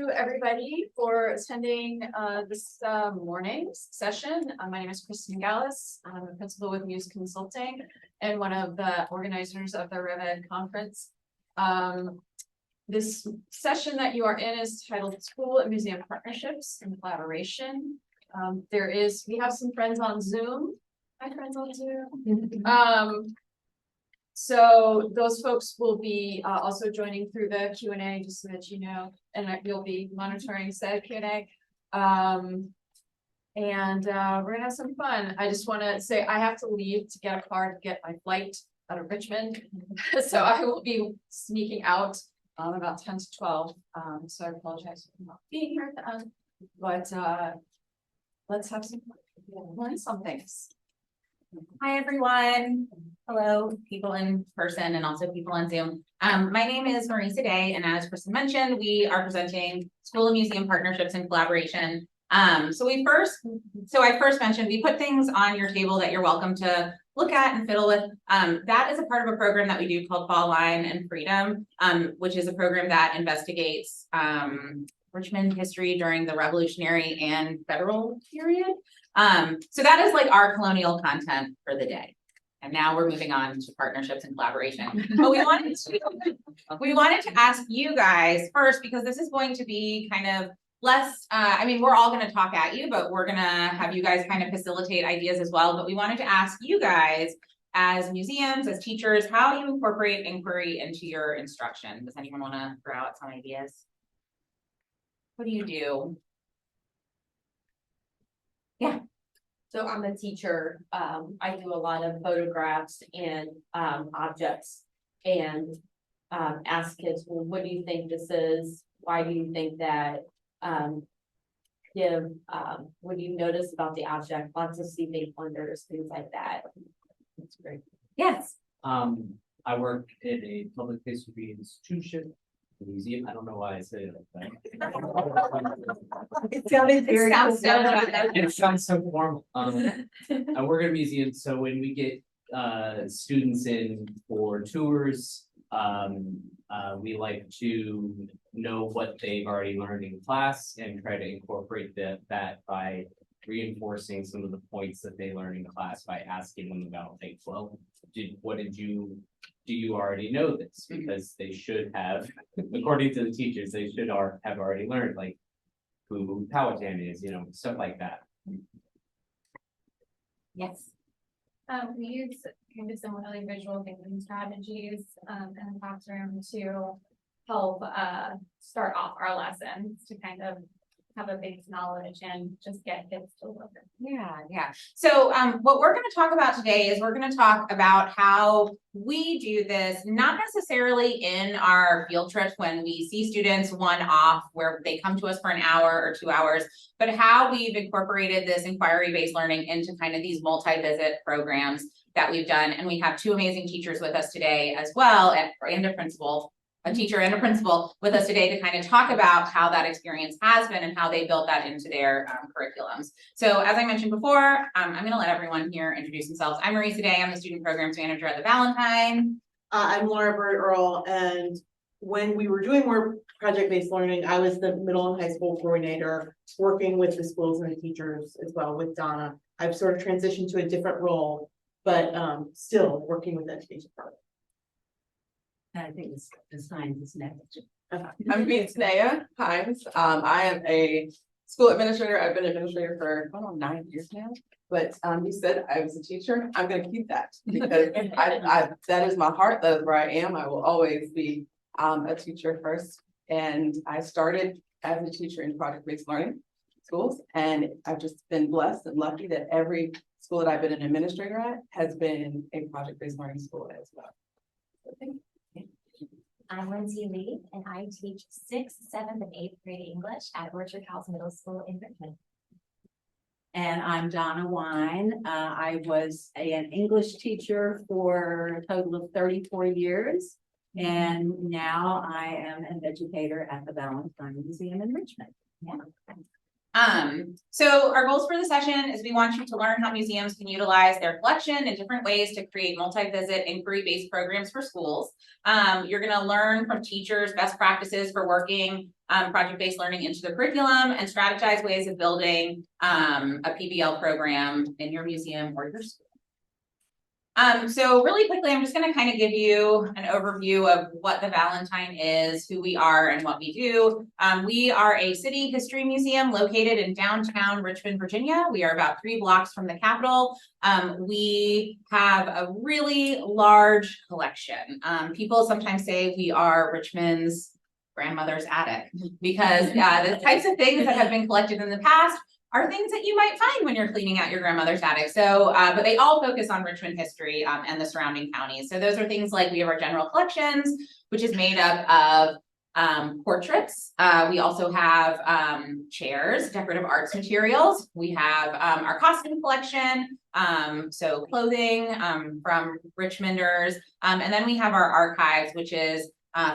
you everybody for attending this morning's session. My name is Kristen Gallus. I'm a principal with Muse Consulting and one of the organizers of the RevEd conference. This session that you are in is titled School and Museum Partnerships and Collaboration. We have some friends on Zoom. Hi, friends on Zoom. So those folks will be also joining through the Q&A, just so that you know, and you'll be monitoring said Q&A. We're gonna have some fun. I just want to say I have to leave to get a car to get my flight out of Richmond. So I will be sneaking out about 10 to 12. So I apologize for not being here. But let's have some fun. Learn some things. Hi, everyone. Hello, people in person and also people on Zoom. My name is Marisa Day, and as Kristen mentioned, we are presenting School and Museum Partnerships and Collaboration. I first mentioned we put things on your table that you're welcome to look at and fiddle with. That is a part of a program that we do called Fall Line and Freedom, which is a program that investigates Richmond history during the Revolutionary and Federal period. So that is like our colonial content for the day. And now we're moving on to partnerships and collaboration. But we wanted to ask you guys first, because this is going to be kind of less, I mean, we're all going to talk at you, but we're going to have you guys kind of facilitate ideas as well. But we wanted to ask you guys as museums, as teachers, how you incorporate inquiry into your instruction. Does anyone want to throw out some ideas? What do you do? Yeah. So I'm a teacher. I do a lot of photographs and objects and ask kids, well, what do you think this is? Why do you think that? What do you notice about the object? Lots of seething wonders, things like that. That's great. Yes. I work in a public history institution. Museum. I don't know why I say it like that. It sounded very It sounds so formal. I work at a museum, so when we get students in for tours, we like to know what they've already learned in class and try to incorporate that by reinforcing some of the points that they learned in class by asking them about things. Well, do you already know this? Because they should have, according to the teachers, they should have already learned, like who Powhatan is, stuff like that. Yes. We use kind of similarly visual thinking strategies in the classroom to help start off our lessons to kind of have a base knowledge and just get kids to look. Yeah. So what we're going to talk about today is we're going to talk about how we do this, not necessarily in our field trips when we see students one-off where they come to us for an hour or 2 hours, but how we've incorporated this inquiry-based learning into kind of these multi-visit programs that we've done. And we have two amazing teachers with us today as well, and a teacher and a principal with us today to kind of talk about how that experience has been and how they built that into their curriculums. So as I mentioned before, I'm going to let everyone here introduce themselves. I'm Marisa Day. I'm the student programs manager at the Valentine. I'm Laura Earle, and when we were doing more project-based learning, I was the middle and high school coordinator working with the schools and the teachers as well with Donna. I've sort of transitioned to a different role, but still working with education partners. I think it's the science is next. I'm Tanea Himes. I am a school administrator. I've been an administrator for 9 years now. But you said I was a teacher. I'm going to keep that because that is my heart. That is where I am. I will always be a teacher first. And I started as a teacher in project-based learning schools, and I've just been blessed and lucky that every school that I've been an administrator at has been a project-based learning school as well. So thank you. I'm Lindsey Leeth, and I teach 6th, 7th, and 8th grade English at Orchard House Middle School in Richmond. And I'm Donna Wine. I was an English teacher for a total of 34 years. And now I am an educator at the Valentine Museum in Richmond. Yeah. So our goals for the session is we want you to learn how museums can utilize their collection in different ways to create multi-visit inquiry-based programs for schools. You're gonna learn from teachers best practices for working project-based learning into the curriculum and strategize ways of building a PBL program in your museum or your school. So really quickly, I'm just gonna kind of give you an overview of what the Valentine is, who we are, and what we do. We are a city history museum located in downtown Richmond, Virginia. We are about 3 blocks from the Capitol. We have a really large collection. People sometimes say we are Richmond's grandmother's attic because the types of things that have been collected in the past are things that you might find when you're cleaning out your grandmother's attic. So, but they all focus on Richmond history and the surrounding counties. So those are things like we have our general collections, which is made up of portraits. We also have chairs, decorative arts materials. We have our costume collection, so clothing from Richmonders. And then we have our archives, which is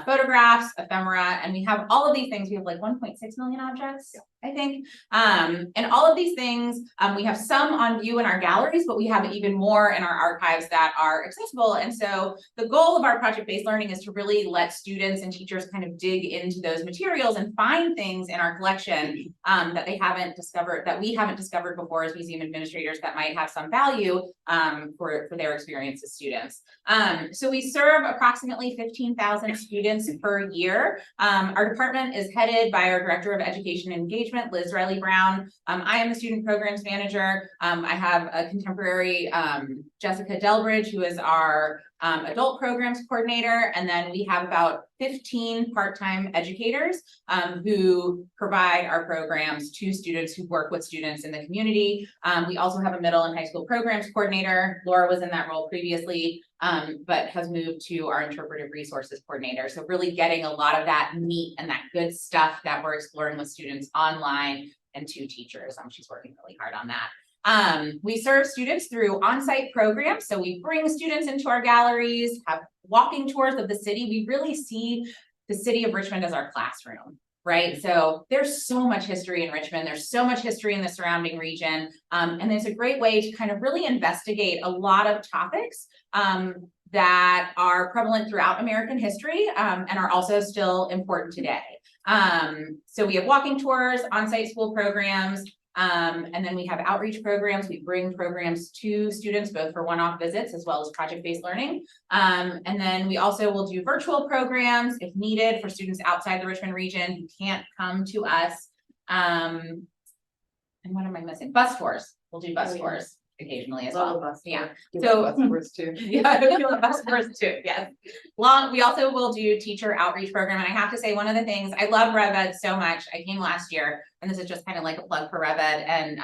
photographs, ephemera, and we have all of these things. We have like 1.6 million objects, I think. And all of these things, we have some on view in our galleries, but we have even more in our archives that are accessible. And so the goal of our project-based learning is to really let students and teachers kind of dig into those materials and find things in our collection that they haven't discovered, that we haven't discovered before as museum administrators that might have some value for their experience as students. So we serve approximately 15,000 students per year. Our department is headed by our Director of Education and Engagement, Liz Riley-Brown. I am the Student Programs Manager. I have a contemporary, Jessica Delbridge, who is our Adult Programs Coordinator. And then we have about 15 part-time educators who provide our programs to students who work with students in the community. We also have a middle and high school programs coordinator. Laura was in that role previously, but has moved to our interpretive resources coordinator. So really getting a lot of that meat and that good stuff that we're exploring with students online and to teachers. She's working really hard on that. We serve students through on-site programs. So we bring students into our galleries, have walking tours of the city. We really see the city of Richmond as our classroom, right? So there's so much history in Richmond. There's so much history in the surrounding region. And there's a great way to kind of really investigate a lot of topics that are prevalent throughout American history and are also still important today. So we have walking tours, on-site school programs, and then we have outreach programs. We bring programs to students both for one-off visits as well as project-based learning. And then we also will do virtual programs if needed for students outside the Richmond region who can't come to us. And what am I missing? Bus tours. We'll do bus tours occasionally as well. Yeah. So bus tours too. Yeah, bus tours too. Yes. We also will do teacher outreach program. And I have to say, one of the things I love RevEd so much. I came last year, and this is just kind of like a plug for RevEd. And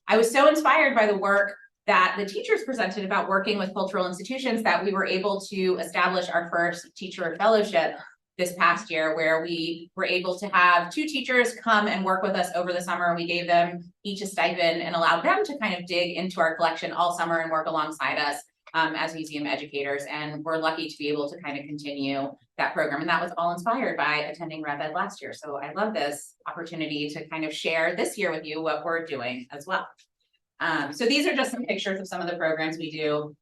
I was so inspired by the work that the teachers presented about working with cultural institutions that we were able to establish our first teacher fellowship this past year, where we were able to have 2 teachers come and work with us over the summer. We gave them each a stipend and allowed them to kind of dig into our collection all summer and work alongside us as museum educators. And we're lucky to be able to kind of continue that program. And that was all inspired by attending RevEd last year. So I love this opportunity to kind of share this year with you what we're doing as well. So these are just some pictures of some of the programs we do.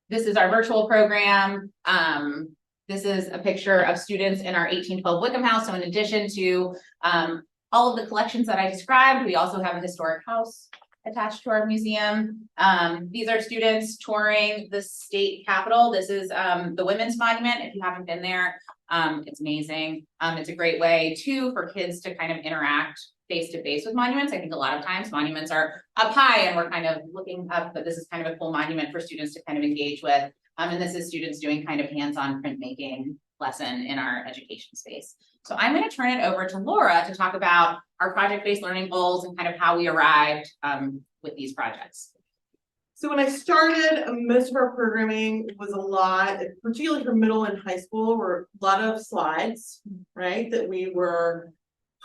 This is our virtual program. This is a picture of students in our 1812 Wickham House. So in addition to all of the collections that I described, we also have a historic house attached to our museum. These are students touring the state capitol. This is the Women's Monument. If you haven't been there, it's amazing. It's a great way too for kids to kind of interact face to face with monuments. I think a lot of times monuments are up high and we're kind of looking up, but this is kind of a cool monument for students to kind of engage with. And this is students doing kind of hands-on printmaking lesson in our education space. So I'm going to turn it over to Laura to talk about our project-based learning goals and kind of how we arrived with these projects. So when I started, most of our programming was a lot, particularly for middle and high school, were a lot of slides, right, that we were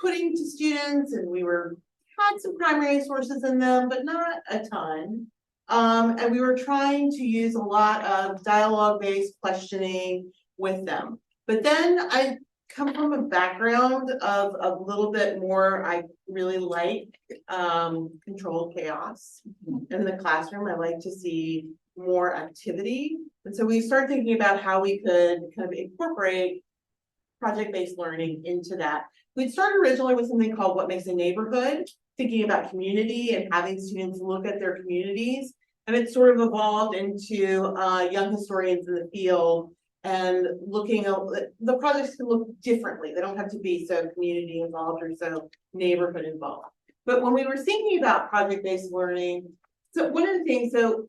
putting to students, and we had some primary sources in them, but not a ton. And we were trying to use a lot of dialogue-based questioning with them. But then I come from a background of a little bit more, I really like controlled chaos in the classroom. I like to see more activity. And so we started thinking about how we could kind of incorporate project-based learning into that. We'd started originally with something called What Makes a Neighborhood, thinking about community and having students look at their communities. And it sort of evolved into young historians in the field and looking at the projects can look differently. They don't have to be so community involved or so neighborhood involved. But when we were thinking about project-based learning, so one of the things, so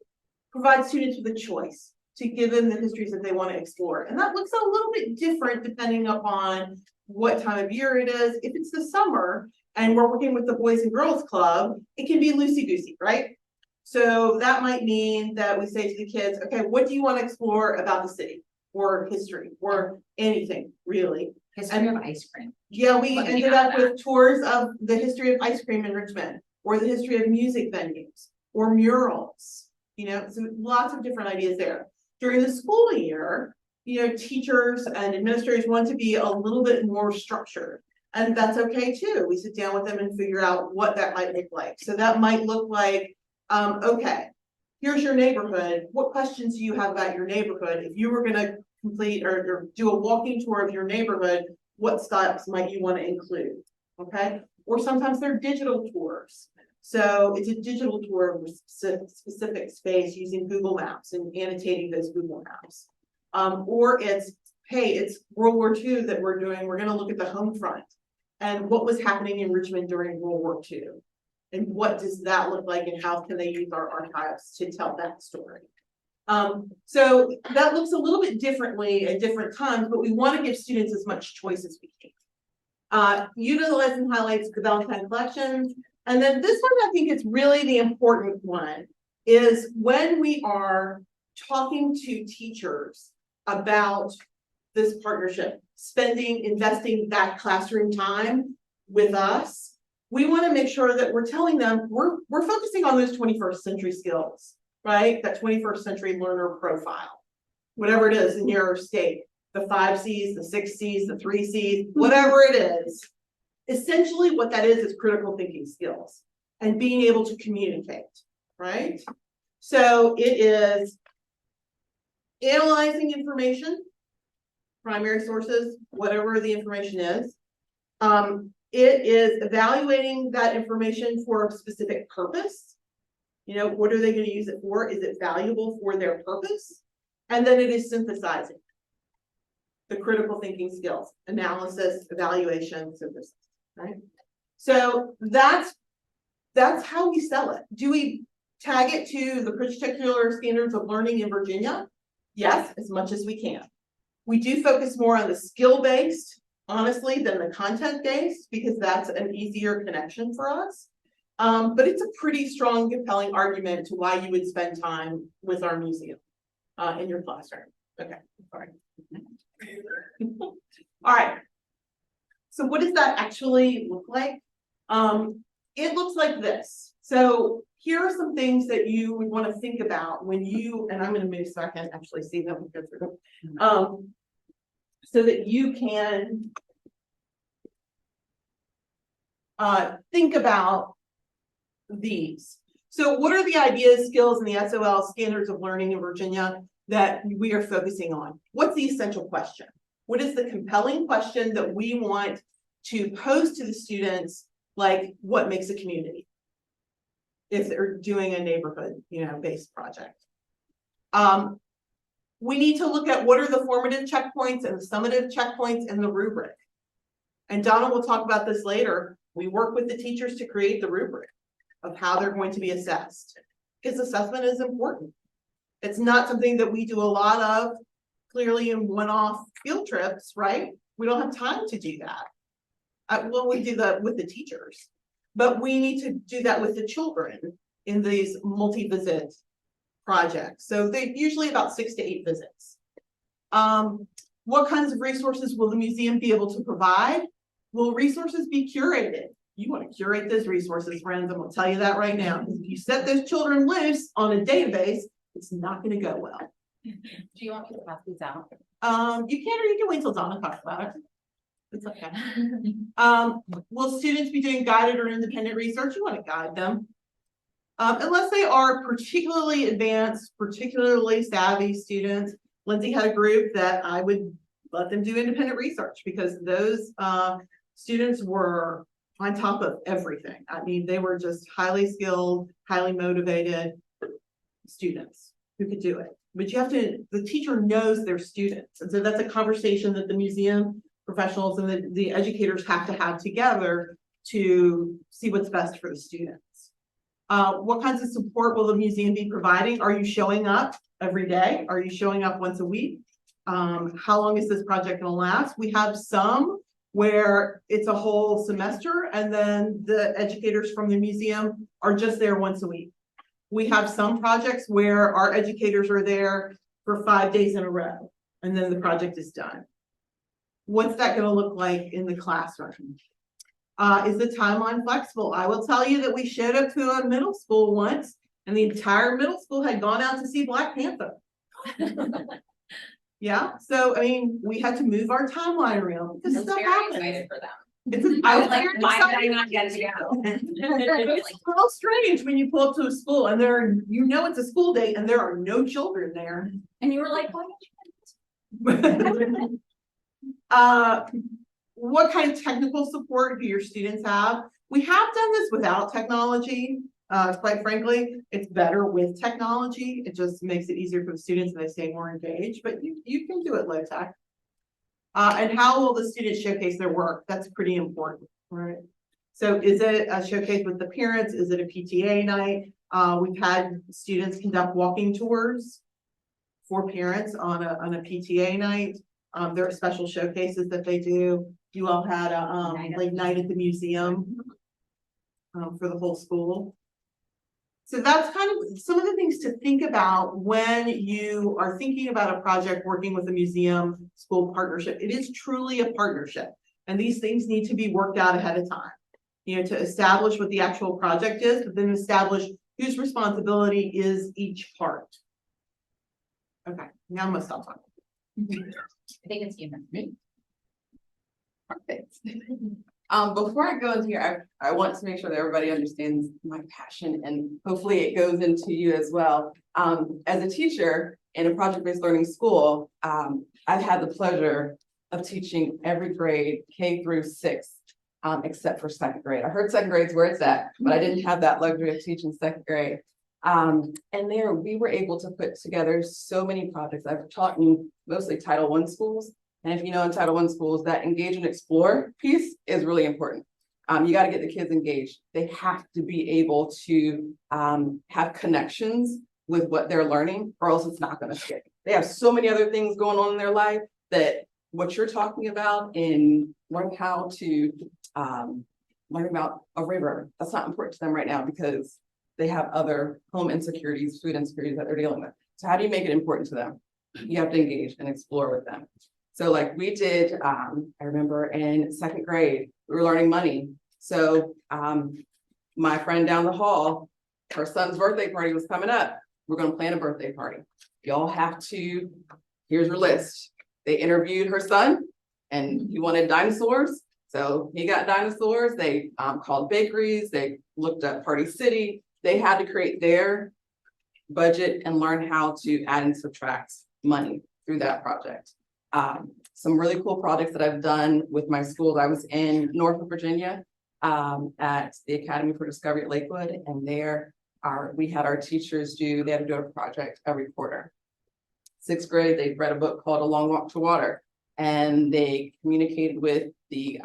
provide students with a choice to give them the histories that they want to explore. And that looks a little bit different depending upon what time of year it is. If it's the summer and we're working with the Boys and Girls Club, it can be loosey-goosey, right? So that might mean that we say to the kids, okay, what do you want to explore about the city or history or anything really? History of ice cream. Yeah, we Let me ended add up with tours of the history of ice cream in Richmond, or the history of music venues, or murals, you know, so lots of different ideas there. During the school year, you know, teachers and administrators want to be a little bit more structured, and that's okay too. We sit down with them and figure out what that might look like. So that might look like, okay, here's your neighborhood. What questions do you have about your neighborhood? If you were gonna complete or do a walking tour of your neighborhood, what steps might you want to include? Okay, or sometimes they're digital tours. So it's a digital tour of a specific space using Google Maps and annotating those Google Maps. Or it's, hey, it's World War II that we're doing. We're going to look at the home front and what was happening in Richmond during World War II. And what does that look like and how can they use our archives to tell that story? So that looks a little bit differently at different times, but we want to give students as much choice as we can. Utilize and highlights the Valentine collections. And then this one, I think is really the important one, is when we are talking to teachers about this partnership, investing that classroom time with us, we want to make sure that we're telling them we're focusing on those 21st century skills, right? That 21st century learner profile, whatever it is in your state, the 5 C's, the 6 C's, the 3 C's, whatever it is. Essentially what that is critical thinking skills and being able to communicate, right? So it is analyzing information, primary sources, whatever the information is. It is evaluating that information for a specific purpose. You know, what are they going to use it for? Is it valuable for their purpose? And then it is synthesizing the critical thinking skills, analysis, evaluation, synthesis, right? So that's how we sell it. Do we tag it to the particular standards of learning in Virginia? Yes, as much as we can. We do focus more on the skill-based, honestly, than the content-based, because that's an easier connection for us. But it's a pretty strong, compelling argument to why you would spend time with our museum in your classroom. Okay, sorry. All right. So what does that actually look like? It looks like this. So here are some things that you would want to think about when you, and I'm going to move so I can actually see them go through them, so that you can think about these. So what are the ideas, skills, and the SOL standards of learning in Virginia that we are focusing on? What's the essential question? What is the compelling question that we want to pose to the students, like what makes a community? If they're doing a neighborhood, based project. We need to look at what are the formative checkpoints and the summative checkpoints in the rubric. And Donna will talk about this later. We work with the teachers to create the rubric of how they're going to be assessed, because assessment is important. It's not something that we do a lot of clearly in one-off field trips, right? We don't have time to do that. Well, we do that with the teachers, but we need to do that with the children in these multi-visit projects. So they're usually about 6 to 8 visits. What kinds of resources will the museum be able to provide? Will resources be curated? You want to curate those resources, friends. I'm going to tell you that right now. If you set those children loose on a database, it's not going to go well. Do you want me to pass these out? You can, or you can wait till Donna talks about it. It's okay. Will students be doing guided or independent research? You want to guide them. Unless they are particularly advanced, particularly savvy students. Lindsey had a group that I would let them do independent research because those students were on top of everything. I mean, they were just highly skilled, highly motivated students who could do it. But you have to, the teacher knows their students. And so that's a conversation that the museum professionals and the educators have to have together to see what's best for the students. What kinds of support will the museum be providing? Are you showing up every day? Are you showing up once a week? How long is this project going to last? We have some where it's a whole semester and then the educators from the museum are just there once a week. We have some projects where our educators are there for 5 days in a row and then the project is done. What's that going to look like in the classroom? Is the timeline flexible? I will tell you that we showed up to a middle school once and the entire middle school had gone out to see Black Panther. Yeah, so I mean, we had to move our timeline around because stuff happens. Excited for them. I was like, very why did I excited. not get to go? It's a little strange when you pull up to a school and there are, you know, it's a school day and there are no children there. And you were like, why? What kind of technical support do your students have? We have done this without technology. Quite frankly, it's better with technology. It just makes it easier for the students and they stay more engaged, but you can do it low tech. And how will the students showcase their work? That's pretty important, right? So is it a showcase with the parents? Is it a PTA night? We've had students conduct walking tours for parents on a PTA night. There are special showcases that they do. You all had a like night at the museum for the whole school. So that's kind of some of the things to think about when you are thinking about a project working with a museum school partnership. It is truly a partnership, and these things need to be worked out ahead of time, you know, to establish what the actual project is, but then establish whose responsibility is each part. Okay, now I'm gonna stop talking. I think it's you. Perfect. Before I go into here, I want to make sure that everybody understands my passion and hopefully it goes into you as well. As a teacher in a project-based learning school, I've had the pleasure of teaching every grade K through 6, except for 2nd grade. I heard 2nd grade's where it's at, but I didn't have that luxury of teaching 2nd grade. And there we were able to put together so many projects. I've taught in mostly Title I schools. And if you know in Title I schools, that engage and explore piece is really important. You got to get the kids engaged. They have to be able to have connections with what they're learning, or else it's not going to stick. They have so many other things going on in their life that what you're talking about in learning how to learn about a river, that's not important to them right now because they have other home insecurities, food insecurities that they're dealing with. So how do you make it important to them? You have to engage and explore with them. So like we did, I remember in 2nd grade, we were learning money. So my friend down the hall, her son's birthday party was coming up. We're going to plan a birthday party. Y'all have to, here's your list. They interviewed her son and he wanted dinosaurs. So he got dinosaurs. They called bakeries. They looked up Party City. They had to create their budget and learn how to add and subtract money through that project. Some really cool projects that I've done with my schools. I was in Norfolk, Virginia, at the Academy for Discovery at Lakewood, and there we had our teachers they had to do a project every quarter. 6th grade, they read a book called A Long Walk to Water, and they communicated with the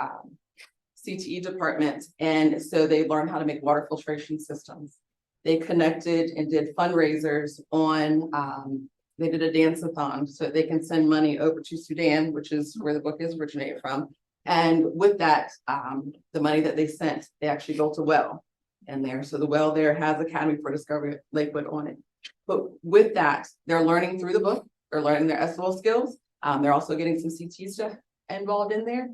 CTE department, and so they learned how to make water filtration systems. They connected and did fundraisers on they did a dance-a-thon so they can send money over to Sudan, which is where the book is originated from. And with that, the money that they sent, they actually built a well in there. So the well there has Academy for Discovery Lakewood on it. But with that, they're learning through the book. They're learning their SOL skills. They're also getting some CT stuff involved in there.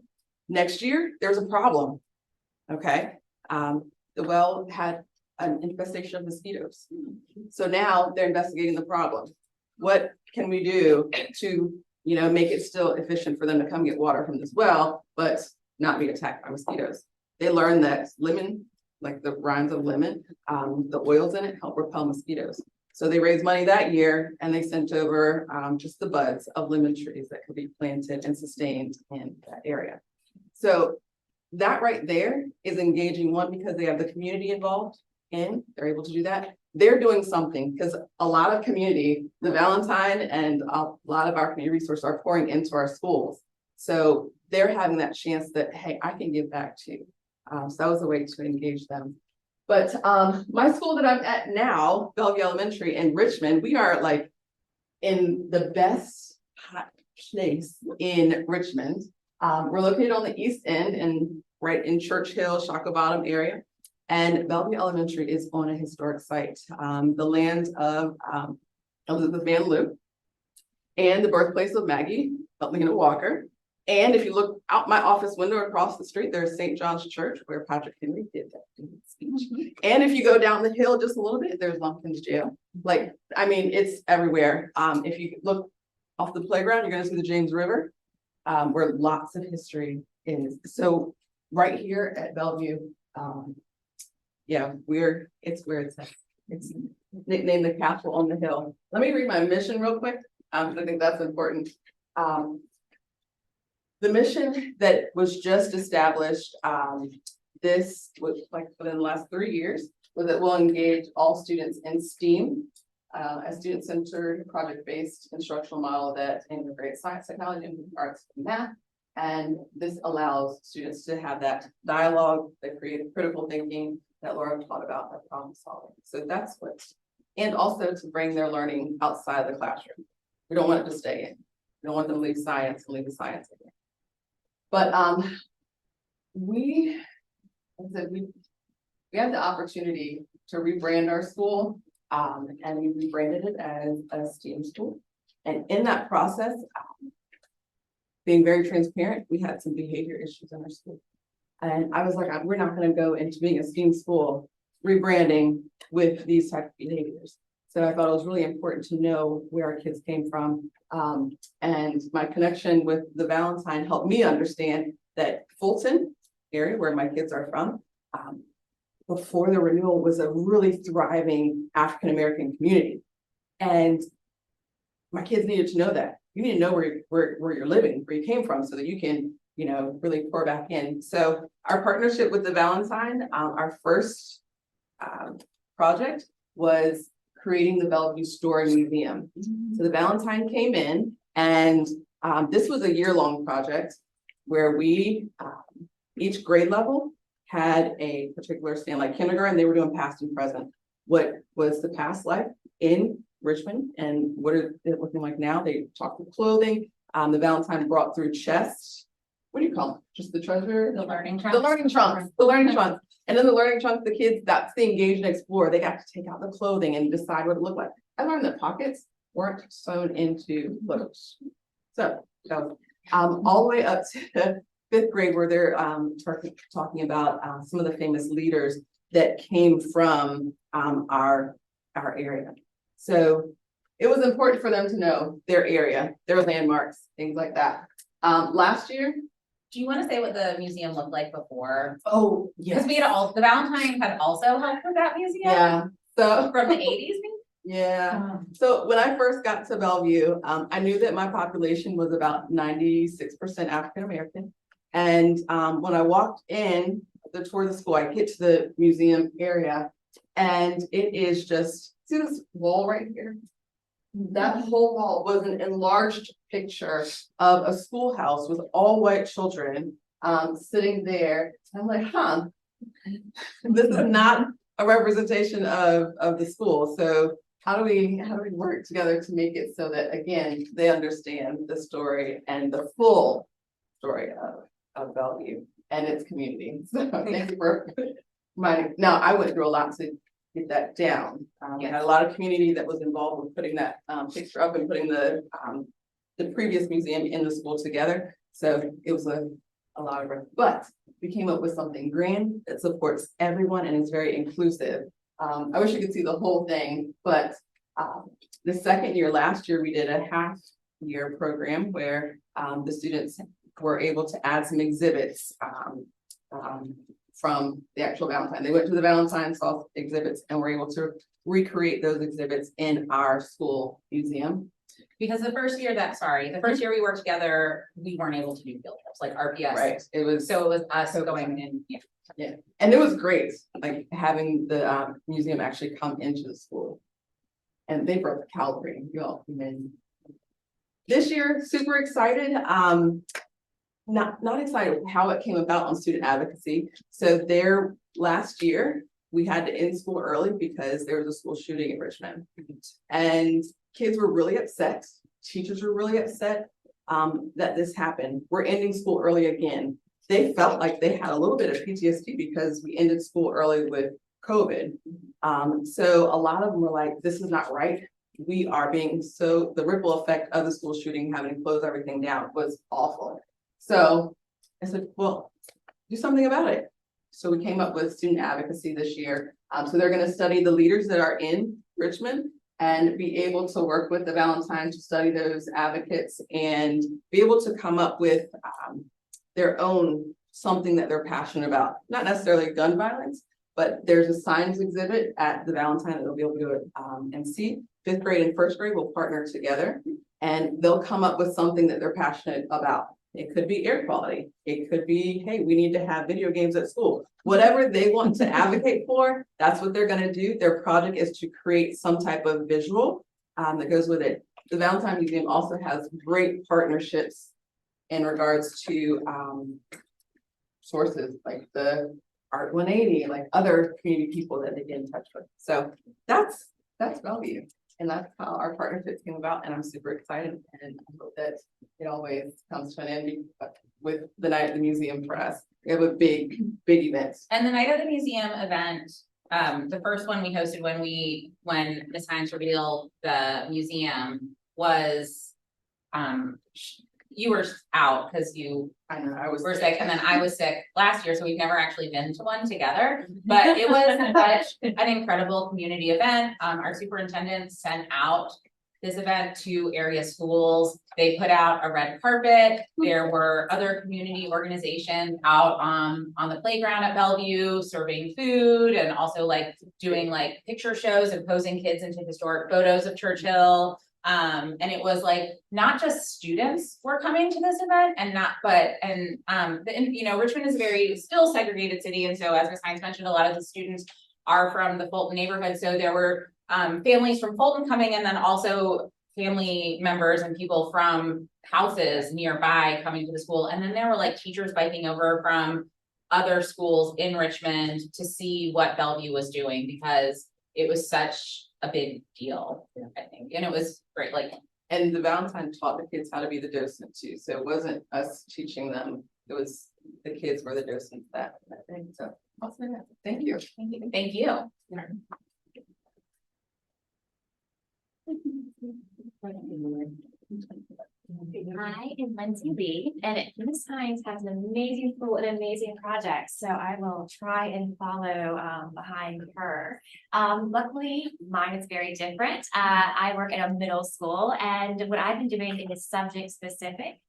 Next year, there's a problem. Okay. The well had an infestation of mosquitoes. So now they're investigating the problem. What can we do to you know, make it still efficient for them to come get water from this well, but not be attacked by mosquitoes. They learned that lemon, like the rinds of lemon, the oils in it help repel mosquitoes. So they raised money that year and they sent over just the buds of lemon trees that could be planted and sustained in that area. So that right there is engaging, one, because they have the community involved in, they're able to do that. They're doing something because a lot of community, the Valentine and a lot of our community resources are pouring into our schools. So they're having that chance that, hey, I can give back too. So that was a way to engage them. But my school that I'm at now, Bellevue Elementary in Richmond, we are like in the best hot place in Richmond. We're located on the east end and right in Church Hill, Shockoe Bottom area. And Bellevue Elementary is on a historic site, the land of Elizabeth Van Loo and the birthplace of Maggie Lena Walker. And if you look out my office window across the street, there's St. John's Church where Patrick Henry did that speech. And if you go down the hill just a little bit, there's Lumpkins Jail. Like, I mean, it's everywhere. If you look off the playground, you're gonna see the James River, where lots of history is. So right here at Bellevue, yeah, it's where it's at. It's nicknamed the Castle on the Hill. Let me read my mission real quick, because I think that's important. The mission that was just established, this was like within the last 3 years, was that we'll engage all students in STEAM, a student-centered, project-based instructional model that integrates science, technology, and arts and math. And this allows students to have that dialogue, that creative critical thinking that Laura taught about, that problem solving. So that's what, and also to bring their learning outside the classroom. We don't want it to stay in. We don't want them to leave science and leave the science in. But we have the opportunity to rebrand our school, and we rebranded it as a STEAM school. And in that process, being very transparent, we had some behavior issues in our school. And I was like, we're not going to go into being a STEAM school rebranding with these type of behaviors. So I thought it was really important to know where our kids came from. And my connection with the Valentine helped me understand that Fulton area, where my kids are from, before the renewal was a really thriving African-American community. And my kids needed to know that. You need to know where you're living, where you came from, so that you can, you know, really pour back in. So our partnership with the Valentine, our first project was creating the Bellevue Story Museum. So the Valentine came in, and this was a year-long project where we, each grade level had a particular stand, like kindergarten, they were doing past and present. What was the past life in Richmond and what is it looking like now? They talked with clothing. The Valentine brought through chests. What do you call them? Just the treasure? The learning trunks. The learning trunks. The learning trunks. And then the learning trunks, the kids, that's the engage and explore. They got to take out the clothing and decide what it looked like. I learned that pockets weren't sewn into clothes. So all the way up to 5th grade, where they're talking about some of the famous leaders that came from our area. So it was important for them to know their area, their landmarks, things like that. Last year. Do you want to say what the museum looked like before? Oh, yes. Because we had the Valentine had also helped with that museum. Yeah. So From the 80s, maybe? Yeah. So when I first got to Bellevue, I knew that my population was about 96% African American. And when I walked in the tour of the school, I get to the museum area, and it is just, see this wall right here? That whole wall was an enlarged picture of a schoolhouse with all white children sitting there. And I'm like, huh, this is not a representation of the school. So how do we work together to make it so that, again, they understand the story and the full story of Bellevue and its community. So thank you for reminding. Now, I went through a lot to get that down. We had a lot of community that was involved with putting that picture up and putting the previous museum in the school together. So it was a lot of work, but we came up with something grand that supports everyone and is very inclusive. I wish you could see the whole thing, but the second year, last year, we did a half year program where the students were able to add some exhibits from the actual Valentine. They went to the Valentine, saw exhibits, and were able to recreate those exhibits in our school museum. Because the first year we worked together, we weren't able to do field trips, like RPS. Right, it was, So it was us going in, yeah, and it was great, like having the museum actually come into the school. And they brought the Calvary, y'all, and this year, super excited, not excited how it came about on student advocacy. So there, last year, we had to end school early because there was a school shooting in Richmond. And kids were really upset, teachers were really upset that this happened. We're ending school early again. They felt like they had a little bit of PTSD because we ended school early with COVID. So a lot of them were like, this is not right. We are being the ripple effect of the school shooting, having to close everything down was awful. So I said, well, do something about it. So we came up with student advocacy this year. So they're going to study the leaders that are in Richmond and be able to work with the Valentine to study those advocates and be able to come up with their own something that they're passionate about. Not necessarily gun violence, but there's a science exhibit at the Valentine that they'll be able to go and see. 5th grade and 1st grade will partner together and they'll come up with something that they're passionate about. It could be air quality. It could be, hey, we need to have video games at school. Whatever they want to advocate for, that's what they're going to do. Their project is to create some type of visual that goes with it. The Valentine Museum also has great partnerships in regards to sources like the Art 180, like other community people that they get in touch with. So that's Bellevue. And that's how our partnership came about, and I'm super excited, and I hope that it always comes to an end with the night at the museum for us. We have a big event. And the night of the museum event, the first one we hosted when Ms. Hines revealed the museum was, you were out because I know I was were sick, and then I was sick last year, so we've never actually been to one together. But it was such an incredible community event. Our superintendent sent out this event to area schools. They put out a red carpet. There were other community organizations out on the playground at Bellevue serving food and also like doing like picture shows and posing kids into historic photos of Churchill. And it was like not just students were coming to this event Richmond is a very still segregated city, and so as Ms. Hines mentioned, a lot of the students are from the Fulton neighborhood, so there were families from Fulton coming, and then also family members and people from houses nearby coming to the school, and then there were like teachers biking over from other schools in Richmond to see what Bellevue was doing because it was such a big deal, I think, and it was great. Like, and the Valentine taught the kids how to be the docent too. So it wasn't us teaching them; it was the kids were the docents that thing. So awesome. Thank you. thank you. I am Lindsey, Leeth, and Ms. Hines has an amazing school and amazing projects, so I will try and follow behind her. Luckily, mine is very different. I work at a middle school, and what I've been doing is subject specific.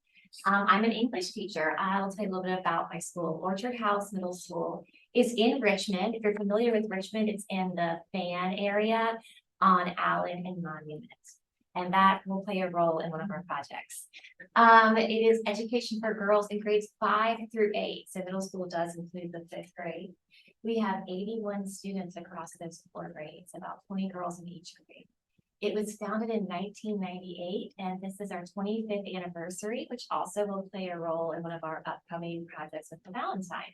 I'm an English teacher. I'll tell you a little bit about my school. Orchard House Middle School is in Richmond. If you're familiar with Richmond, it's in the Fan area on Allen and Monument. And that will play a role in one of our projects. It is education for girls in grades 5 through 8. So middle school does include the 5th grade. We have 81 students across those 4 grades, about 20 girls in each grade. It was founded in 1998, and this is our 25th anniversary, which also will play a role in one of our upcoming projects with the Valentine.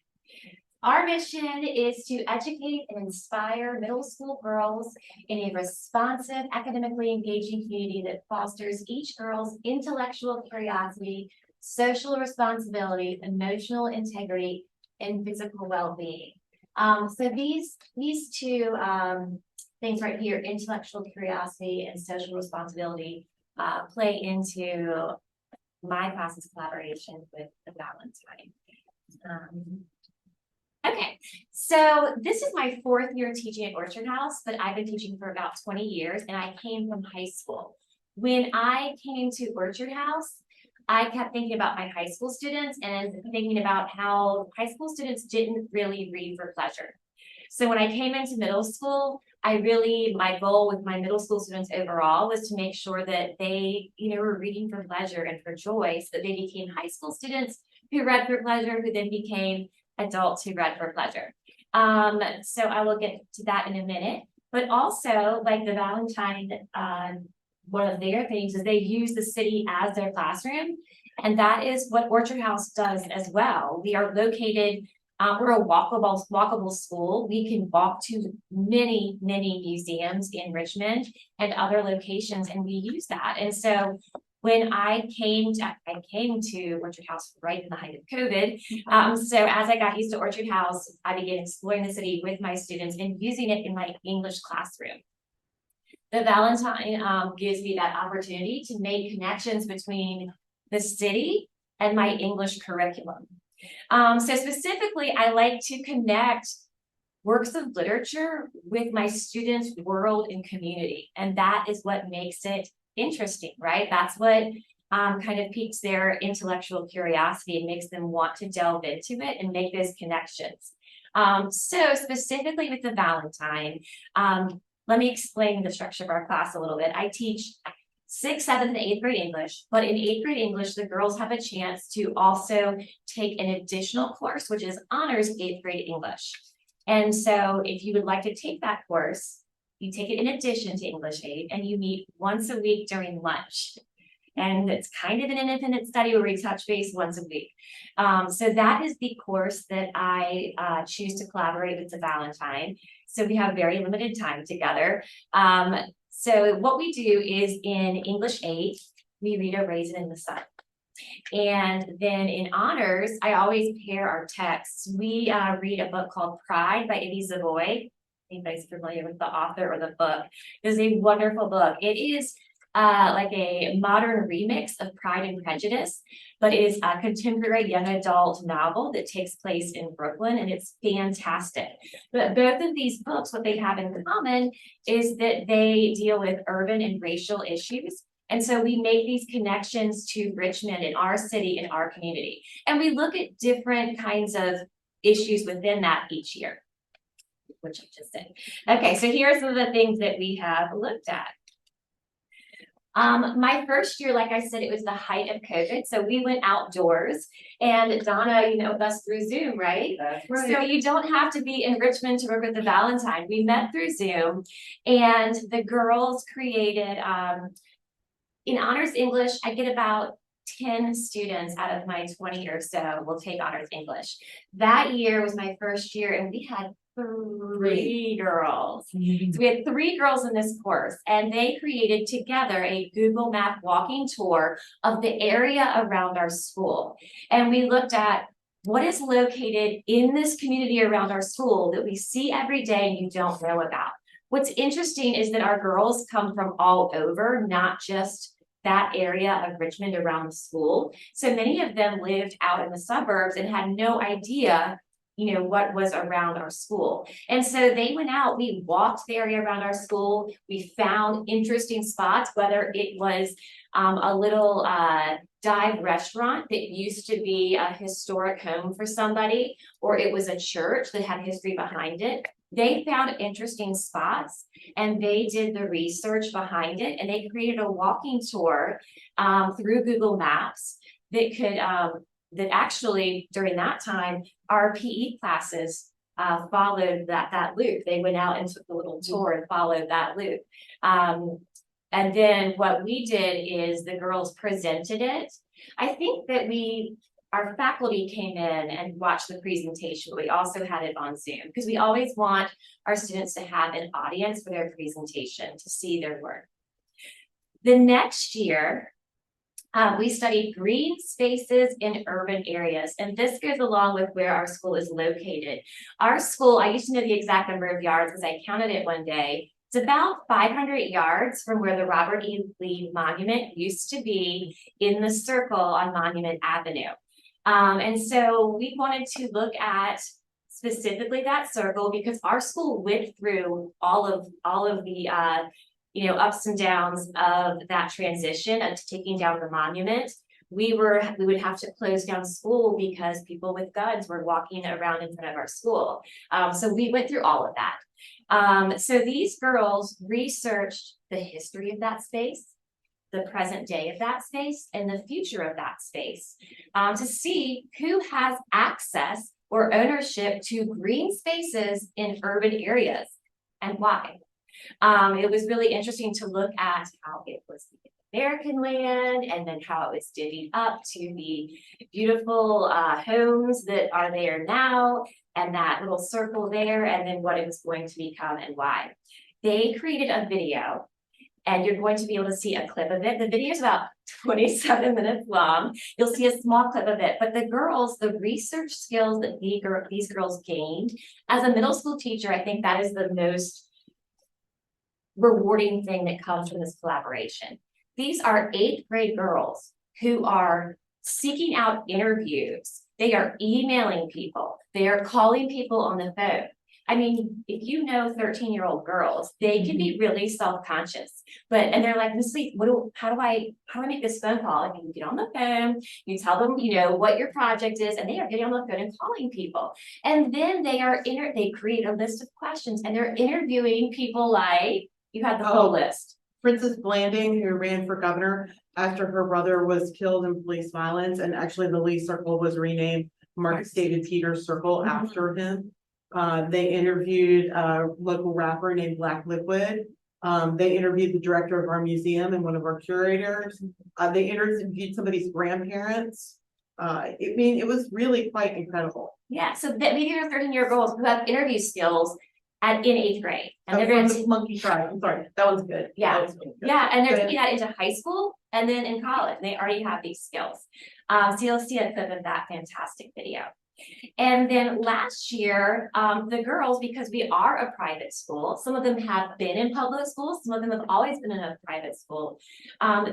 Our mission is to educate and inspire middle school girls in a responsive, academically engaging community that fosters each girl's intellectual curiosity, social responsibility, emotional integrity, and physical well-being. So these two things right here, intellectual curiosity and social responsibility, play into my class's collaboration with the Valentine. Okay, so this is my 4th year teaching at Orchard House, but I've been teaching for about 20 years, and I came from high school. when I came to Orchard House, I kept thinking about my high school students and thinking about how high school students didn't really read for pleasure. So when I came into middle school, my goal with my middle school students overall was to make sure that they, were reading for pleasure and for joy, so that they became high school students who read for pleasure, who then became adults who read for pleasure. So I will get to that in a minute, but also like the Valentine, one of their things is they use the city as their classroom. And that is what Orchard House does as well. We are located, we're a walkable school. We can walk to many museums in Richmond and other locations, and we use that. And so when I came to Orchard House right in the height of COVID. So as I got used to Orchard House, I began exploring the city with my students and using it in my English classroom. The Valentine gives me that opportunity to make connections between the city and my English curriculum. So specifically, I like to connect works of literature with my students' world and community. And that is what makes it interesting, right? That's what kind of piques their intellectual curiosity and makes them want to delve into it and make those connections. So specifically with the Valentine, let me explain the structure of our class a little bit. I teach 6th, 7th, and 8th grade English, but in 8th grade English, the girls have a chance to also take an additional course, which is honors 8th grade English. And so if you would like to take that course, you take it in addition to English 8, and you meet once a week during lunch. And it's kind of an independent study where we touch base once a week. So that is the course that I choose to collaborate with the Valentine. So we have very limited time together. So what we do is in English 8, we read A Raisin in the Sun. And then in honors, I always pair our texts. We read a book called Pride by Eddie Savoy. Anybody's familiar with the author or the book? It is a wonderful book. It is like a modern remix of Pride and Prejudice, but it is a contemporary young adult novel that takes place in Brooklyn, and it's fantastic. But both of these books, what they have in common is that they deal with urban and racial issues. And so we make these connections to Richmond and our city and our community. And we look at different kinds of issues within that each year, which I just did. Okay, so here are some of the things that we have looked at. My first year, like I said, it was the height of COVID. So we went outdoors, and Donna, with us through Zoom, right? That's right. So you don't have to be in Richmond to work with the Valentine. We met through Zoom, and the girls created, in honors English, I get about 10 students out of my 20 or so will take honors English. That year was my first year, and we had 3 girls. So we had 3 girls in this course, and they created together a Google Map walking tour of the area around our school. And we looked at what is located in this community around our school that we see every day and you don't know about. What's interesting is that our girls come from all over, not just that area of Richmond around the school. So many of them lived out in the suburbs and had no idea what was around our school. And so they went out, we walked the area around our school, we found interesting spots, whether it was a little dive restaurant that used to be a historic home for somebody, or it was a church that had history behind it. They found interesting spots and they did the research behind it, and they created a walking tour through Google Maps that could that actually during that time our PE classes followed that loop. They went out and took the little tour and followed that loop. And then what we did is the girls presented it. I think that our faculty came in and watched the presentation. We also had it on Zoom because we always want our students to have an audience for their presentation to see their work. The next year, we studied green spaces in urban areas, and this goes along with where our school is located. Our school, I used to know the exact number of yards because I counted it one day. It's about 500 yards from where the Robert E. Lee Monument used to be in the circle on Monument Avenue. And so we wanted to look at specifically that circle because our school went through all of the ups and downs of that transition of taking down the monument. We would have to close down school because people with guns were walking around in front of our school. So we went through all of that. So these girls researched the history of that space, the present day of that space, and the future of that space, to see who has access or ownership to green spaces in urban areas and why. It was really interesting to look at how it was American land and then how it was divvied up to the beautiful homes that are there now and that little circle there, and then what it was going to become and why. They created a video, and you're going to be able to see a clip of it. The video is about 27 minutes long. You'll see a small clip of it, but the research skills that these girls gained as a middle school teacher, I think that is the most rewarding thing that comes from this collaboration. These are 8th grade girls who are seeking out interviews. They are emailing people. They are calling people on the phone. I mean, if you know 13-year-old girls, they can be really self-conscious, and they're like, Miss Leeth, how do I make this phone call? I mean, you get on the phone, you tell them, what your project is, and they are getting on the phone and calling people. And then they create a list of questions, and they're interviewing people like, you had the whole list. Princess Blanding, who ran for governor after her brother was killed in police violence, and actually the Leeth Circle was renamed Marcus David Peters Circle after him. They interviewed a local rapper named Black Liquid. They interviewed the director of our museum and one of our curators. They interviewed somebody's grandparents. It was really quite incredible. Yeah, so these are 13-year-old girls who have interview skills in 8th grade. And they're going to Monkey Tribe. I'm sorry, that one's good. Yeah. That was really good. Yeah, and they're taking that into high school and then in college. They already have these skills. So you'll see a clip of that fantastic video. And then last year, the girls, because we are a private school, some of them have been in public schools, some of them have always been in a private school.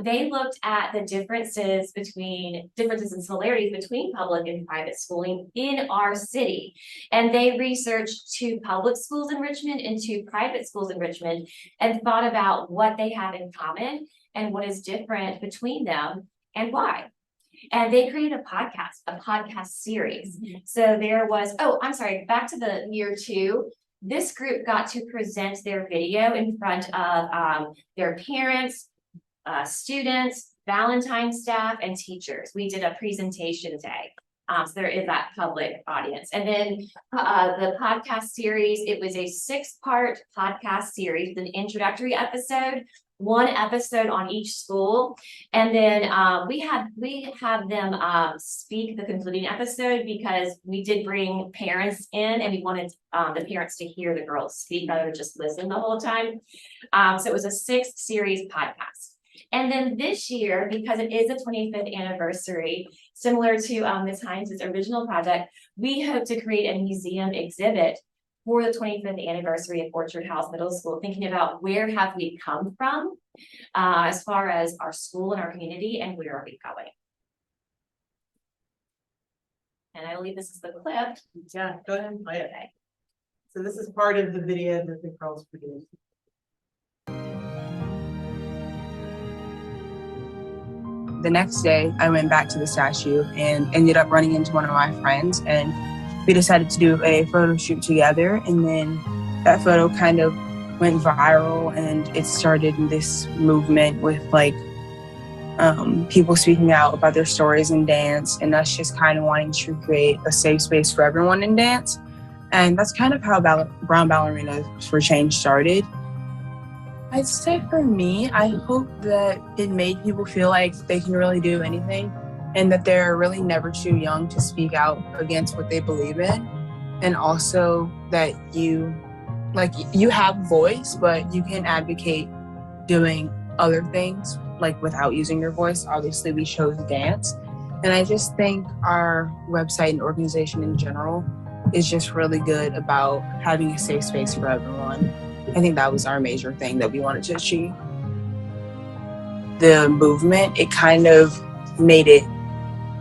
They looked at the differences and similarities between public and private schooling in our city. And they researched 2 public schools in Richmond and 2 private schools in Richmond and thought about what they have in common and what is different between them and why. And they created a podcast series. So there was, back to the year 2. This group got to present their video in front of their parents, students, Valentine staff, and teachers. We did a presentation day. So there is that public audience. And then the podcast series, it was a 6-part podcast series with an introductory episode, 1 episode on each school. And then we had them speak the concluding episode because we did bring parents in and we wanted the parents to hear the girls speak rather than just listen the whole time. So it was a 6-series podcast. And then this year, because it is the 25th anniversary, similar to Ms. Hines' original project, we hope to create a museum exhibit for the 25th anniversary of Orchard House Middle School, thinking about where have we come from as far as our school and our community and where are we going. And I believe this is the clip. Yeah, go ahead and play it. So this is part of the video that the girls produced. The next day, I went back to the statue and ended up running into one of my friends, and we decided to do a photo shoot together. And then that photo kind of went viral, and it started this movement with people speaking out about their stories in dance, and us just kind of wanting to create a safe space for everyone in dance. And that's kind of how Brown Ballerinas for Change started. I'd say for me, I hope that it made people feel like they can really do anything and that they're really never too young to speak out against what they believe in. And also that you have a voice, but you can advocate doing other things without using your voice. Obviously, we chose dance. And I just think our website and organization in general is just really good about having a safe space for everyone. I think that was our major thing that we wanted to achieve. The movement, it kind of made it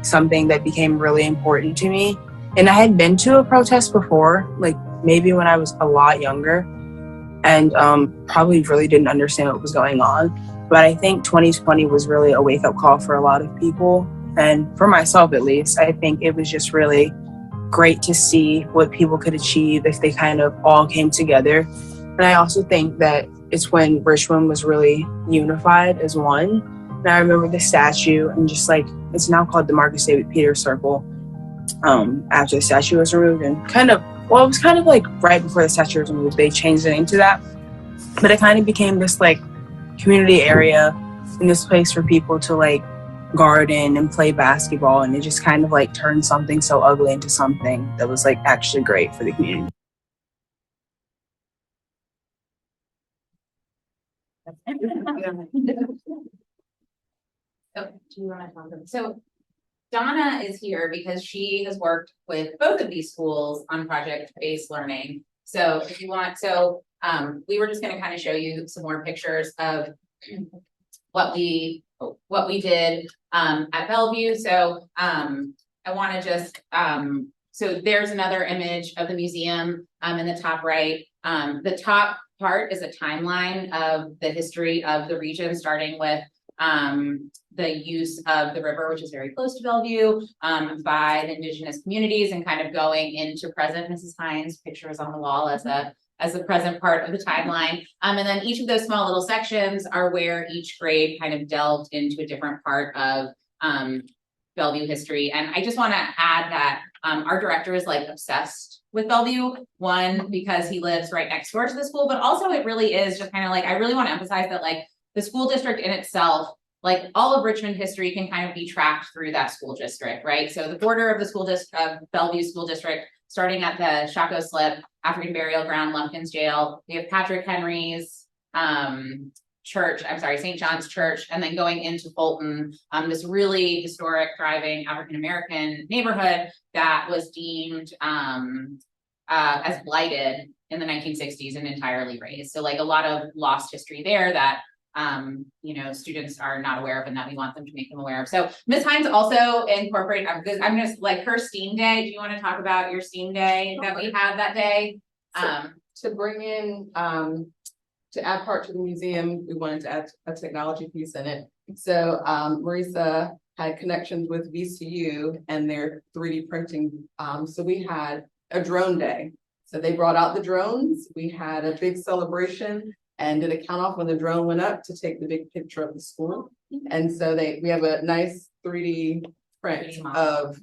something that became really important to me. And I had been to a protest before, maybe when I was a lot younger. and probably really didn't understand what was going on. But I think 2020 was really a wake-up call for a lot of people. And for myself, at least, I think it was just really great to see what people could achieve if they kind of all came together. And I also think that it's when Richmond was really unified as one. And I remember the statue, and just like, it's now called the Marcus David Peters Circle, after the statue was removed. And it was kind of like right before the statue was removed, they changed the name to that. But it kind of became this like community area and this place for people to like garden and play basketball, and it just kind of like turned something so ugly into something that was like actually great for the community. Oh, do you want to talk about? So Donna is here because she has worked with both of these schools on project-based learning. So if you want, we were just going to kind of show you some more pictures of what we did at Bellevue. So I want to just so there's another image of the museum in the top right. The top part is a timeline of the history of the region, starting with the use of the river, which is very close to Bellevue, by the indigenous communities, and kind of going into present. Mrs. Hines' picture is on the wall as the present part of the timeline. And then each of those small little sections are where each grade kind of delved into a different part of Bellevue history. And I just want to add that our director is like obsessed with Bellevue, one, because he lives right next door to the school, but also it really is just kind of like, I really want to emphasize that like the school district in itself, like all of Richmond history can kind of be tracked through that school district, right? So the border of the school district, of Bellevue School District, starting at the Shaco Slip, African Burial Ground, Lumpkins Jail, we have Patrick Henry's church, St. John's Church, and then going into Fulton, this really historic, thriving African-American neighborhood that was deemed as blighted in the 1960s and entirely razed. So like a lot of lost history there that students are not aware of and that we want them to make them aware of. So Ms. Hines also incorporated, I'm just like her STEAM day. Do you want to talk about your STEAM day that we had that day? To bring in, to add part to the museum, we wanted to add a technology piece in it. So Marisa had connections with VCU and their 3D printing. So we had a drone day. So they brought out the drones. We had a big celebration and did a count off when the drone went up to take the big picture of the school. And so we have a nice 3D print of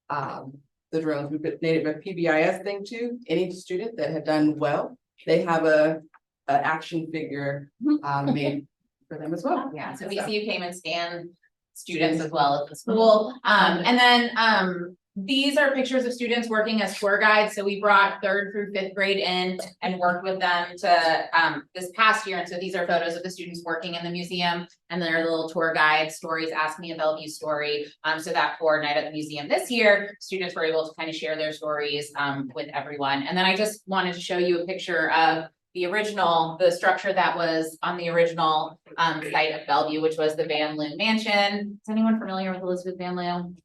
the drones. We made it a PBIS thing too. Any student that had done well, they have a action figure made for them as well. Yeah, so VCU came and scanned students as well at the school. And then these are pictures of students working as tour guides. So we brought 3rd through 5th grade in and worked with them to this past year. And so these are photos of the students working in the museum, and their little tour guide stories, Ask Me a Bellevue Story. So that for night at the museum this year, students were able to kind of share their stories with everyone. And then I just wanted to show you a picture of the structure that was on the original site of Bellevue, which was the Van Loon Mansion. Is anyone familiar with Elizabeth Van Loon?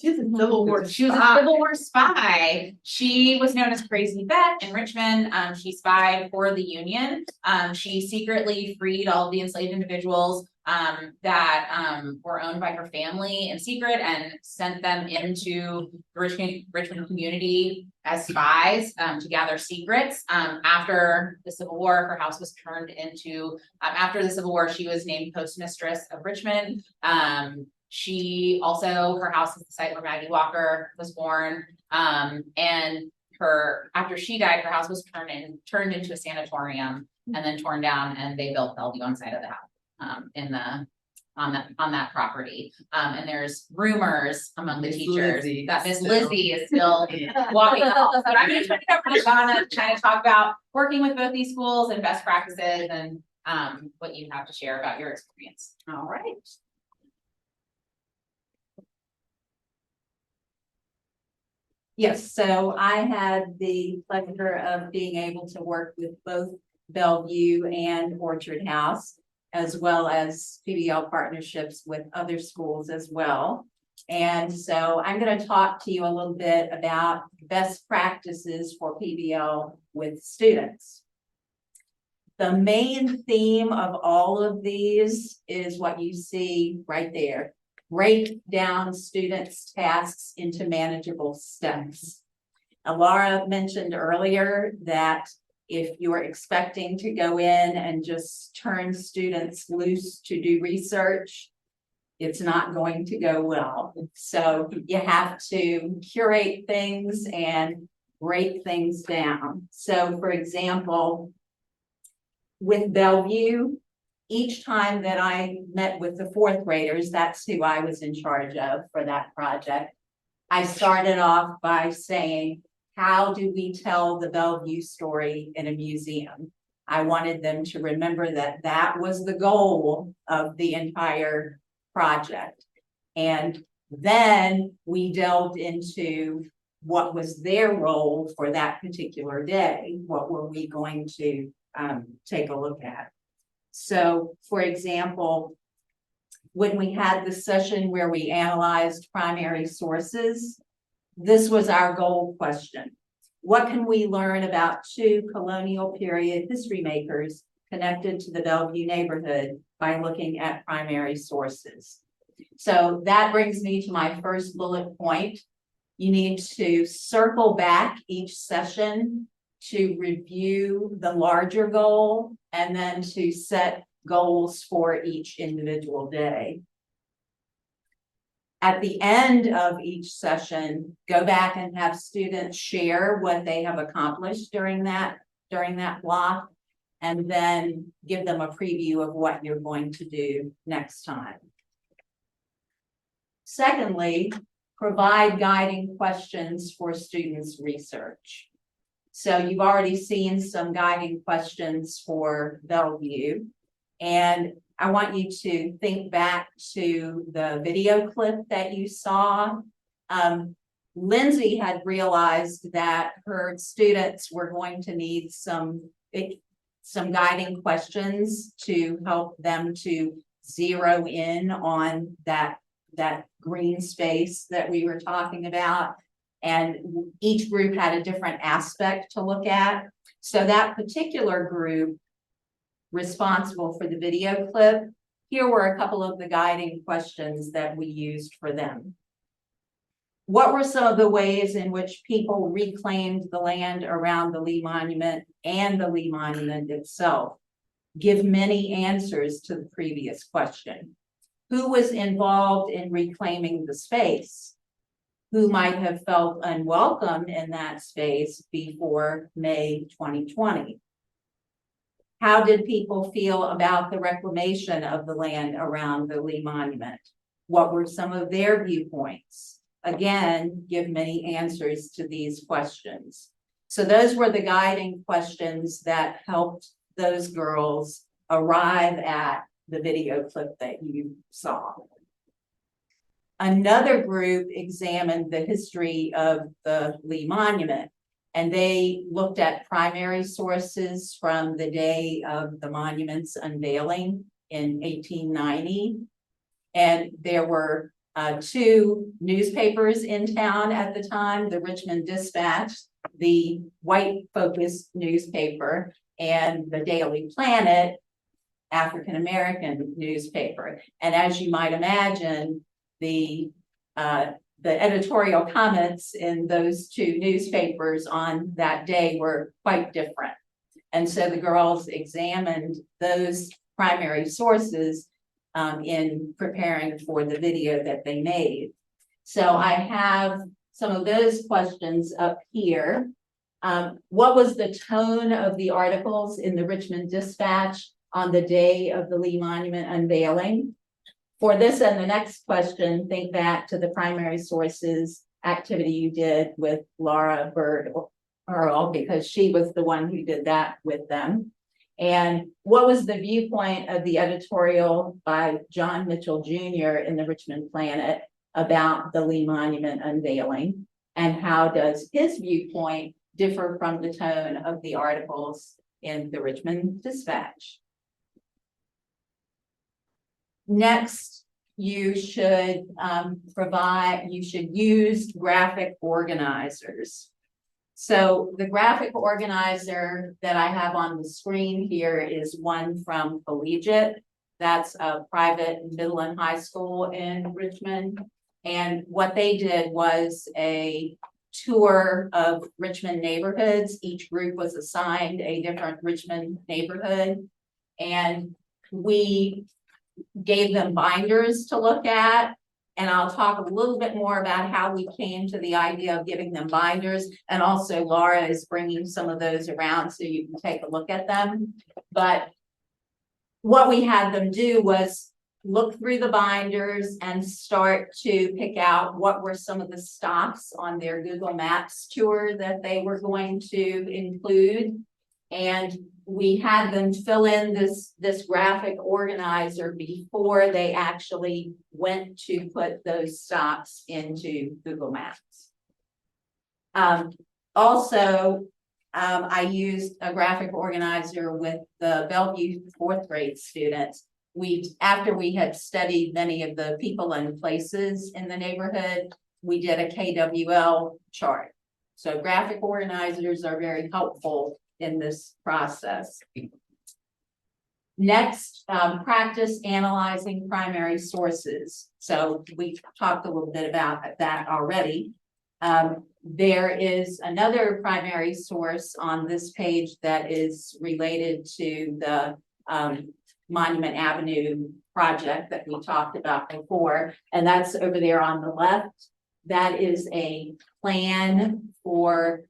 She's a Civil War spy. She was a Civil War spy. She was known as Crazy Beth in Richmond. She spied for the Union. She secretly freed all of the enslaved individuals that were owned by her family in secret and sent them into the Richmond community as spies to gather secrets. After the Civil War, her house was turned into, after the Civil War, she was named postmistress of Richmond. She also, her house is the site where Maggie Walker was born. And after she died, her house was turned into a sanatorium and then torn down, and they built Bellevue on site of the house, on that property. And there's rumors among the teachers that Miss Lindsey is still walking off. But I'm going to turn it over to Donna to kind of talk about working with both these schools and best practices and what you have to share about your experience. All right. Yes, so I had the pleasure of being able to work with both Bellevue and Orchard House, as well as PBL partnerships with other schools as well. And so I'm going to talk to you a little bit about best practices for PBL with students. The main theme of all of these is what you see right there. Break down students' tasks into manageable steps. Laura mentioned earlier that if you're expecting to go in and just turn students loose to do research, it's not going to go well. So you have to curate things and break things down. So for example, with Bellevue, each time that I met with the fourth graders, that's who I was in charge of for that project. I started off by saying, how do we tell the Bellevue story in a museum? I wanted them to remember that that was the goal of the entire project. And then we delved into what was their role for that particular day. What were we going to take a look at? So, for example, when we had the session where we analyzed primary sources, this was our goal question. What can we learn about two colonial period history makers connected to the Bellevue neighborhood by looking at primary sources? So that brings me to my first bullet point. You need to circle back each session to review the larger goal and then to set goals for each individual day. At the end of each session, go back and have students share what they have accomplished during that block, and then give them a preview of what you're going to do next time. Secondly, provide guiding questions for students' research. So you've already seen some guiding questions for Bellevue, and I want you to think back to the video clip that you saw. Lindsey had realized that her students were going to need some guiding questions to help them to zero in on that green space that we were talking about. And each group had a different aspect to look at. So that particular group responsible for the video clip, here were a couple of the guiding questions that we used for them. What were some of the ways in which people reclaimed the land around the Lee Monument and the Lee Monument itself? Give many answers to the previous question. Who was involved in reclaiming the space? Who might have felt unwelcome in that space before May 2020? How did people feel about the reclamation of the land around the Lee Monument? What were some of their viewpoints? Again, give many answers to these questions. So those were the guiding questions that helped those girls arrive at the video clip that you saw. Another group examined the history of the Lee Monument, and they looked at primary sources from the day of the monument's unveiling in 1890. And there were two newspapers in town at the time, the Richmond Dispatch, the white-focused newspaper, and the Daily Planet, African-American newspaper. And as you might imagine, the editorial comments in those two newspapers on that day were quite different. And so the girls examined those primary sources in preparing for the video that they made. So I have some of those questions up here. What was the tone of the articles in the Richmond Dispatch on the day of the Lee Monument unveiling? For this and the next question, think back to the primary sources activity you did with Laura Bird Earle, because she was the one who did that with them. And what was the viewpoint of the editorial by John Mitchell Jr. in the Richmond Planet about the Lee Monument unveiling? And how does his viewpoint differ from the tone of the articles in the Richmond Dispatch? Next, you should use graphic organizers. So the graphic organizer that I have on the screen here is one from Collegiate. That's a private middle and high school in Richmond. And what they did was a tour of Richmond neighborhoods. Each group was assigned a different Richmond neighborhood. And we gave them binders to look at. And I'll talk a little bit more about how we came to the idea of giving them binders. And also Laura is bringing some of those around so you can take a look at them. But what we had them do was look through the binders and start to pick out what were some of the stops on their Google Maps tour that they were going to include. And we had them fill in this graphic organizer before they actually went to put those stops into Google Maps. I used a graphic organizer with the Bellevue 4th grade students. After we had studied many of the people and places in the neighborhood, we did a KWL chart. So graphic organizers are very helpful in this process. Next, practice analyzing primary sources. So we talked a little bit about that already. There is another primary source on this page that is related to the Monument Avenue project that we talked about before, and that's over there on the left. That is a plan for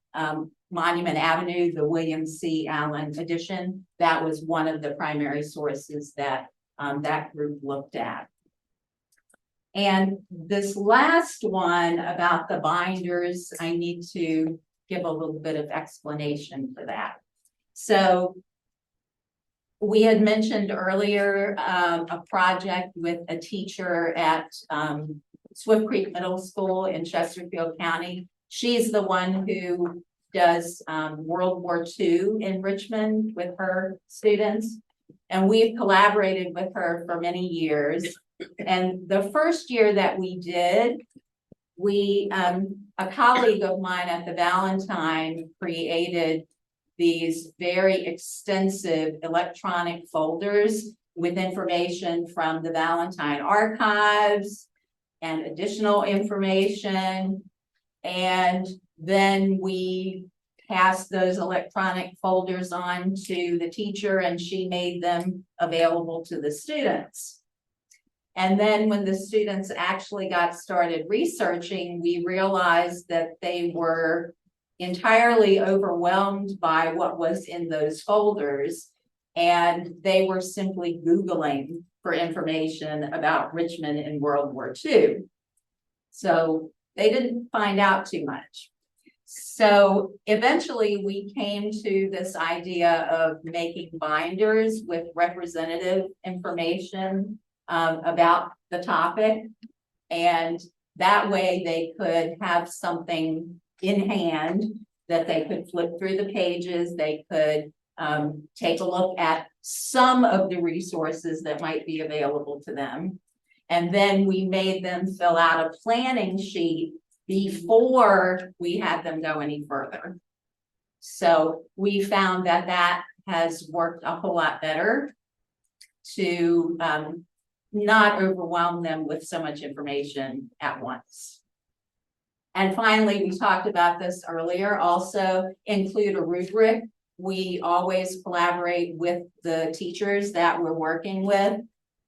Monument Avenue, the William C. Allen edition. That was one of the primary sources that that group looked at. And this last one about the binders, I need to give a little bit of explanation for that. So we had mentioned earlier a project with a teacher at Swift Creek Middle School in Chesterfield County. She's the one who does World War II in Richmond with her students. And we've collaborated with her for many years. And the first year that we did, a colleague of mine at the Valentine created these very extensive electronic folders with information from the Valentine archives and additional information. And then we passed those electronic folders on to the teacher and she made them available to the students. And then when the students actually got started researching, we realized that they were entirely overwhelmed by what was in those folders. And they were simply Googling for information about Richmond in World War II. So they didn't find out too much. So eventually we came to this idea of making binders with representative information about the topic. And that way they could have something in hand that they could flip through the pages. They could take a look at some of the resources that might be available to them. And then we made them fill out a planning sheet before we had them go any further. So we found that that has worked a whole lot better to not overwhelm them with so much information at once. And finally, we talked about this earlier, also include a rubric. We always collaborate with the teachers that we're working with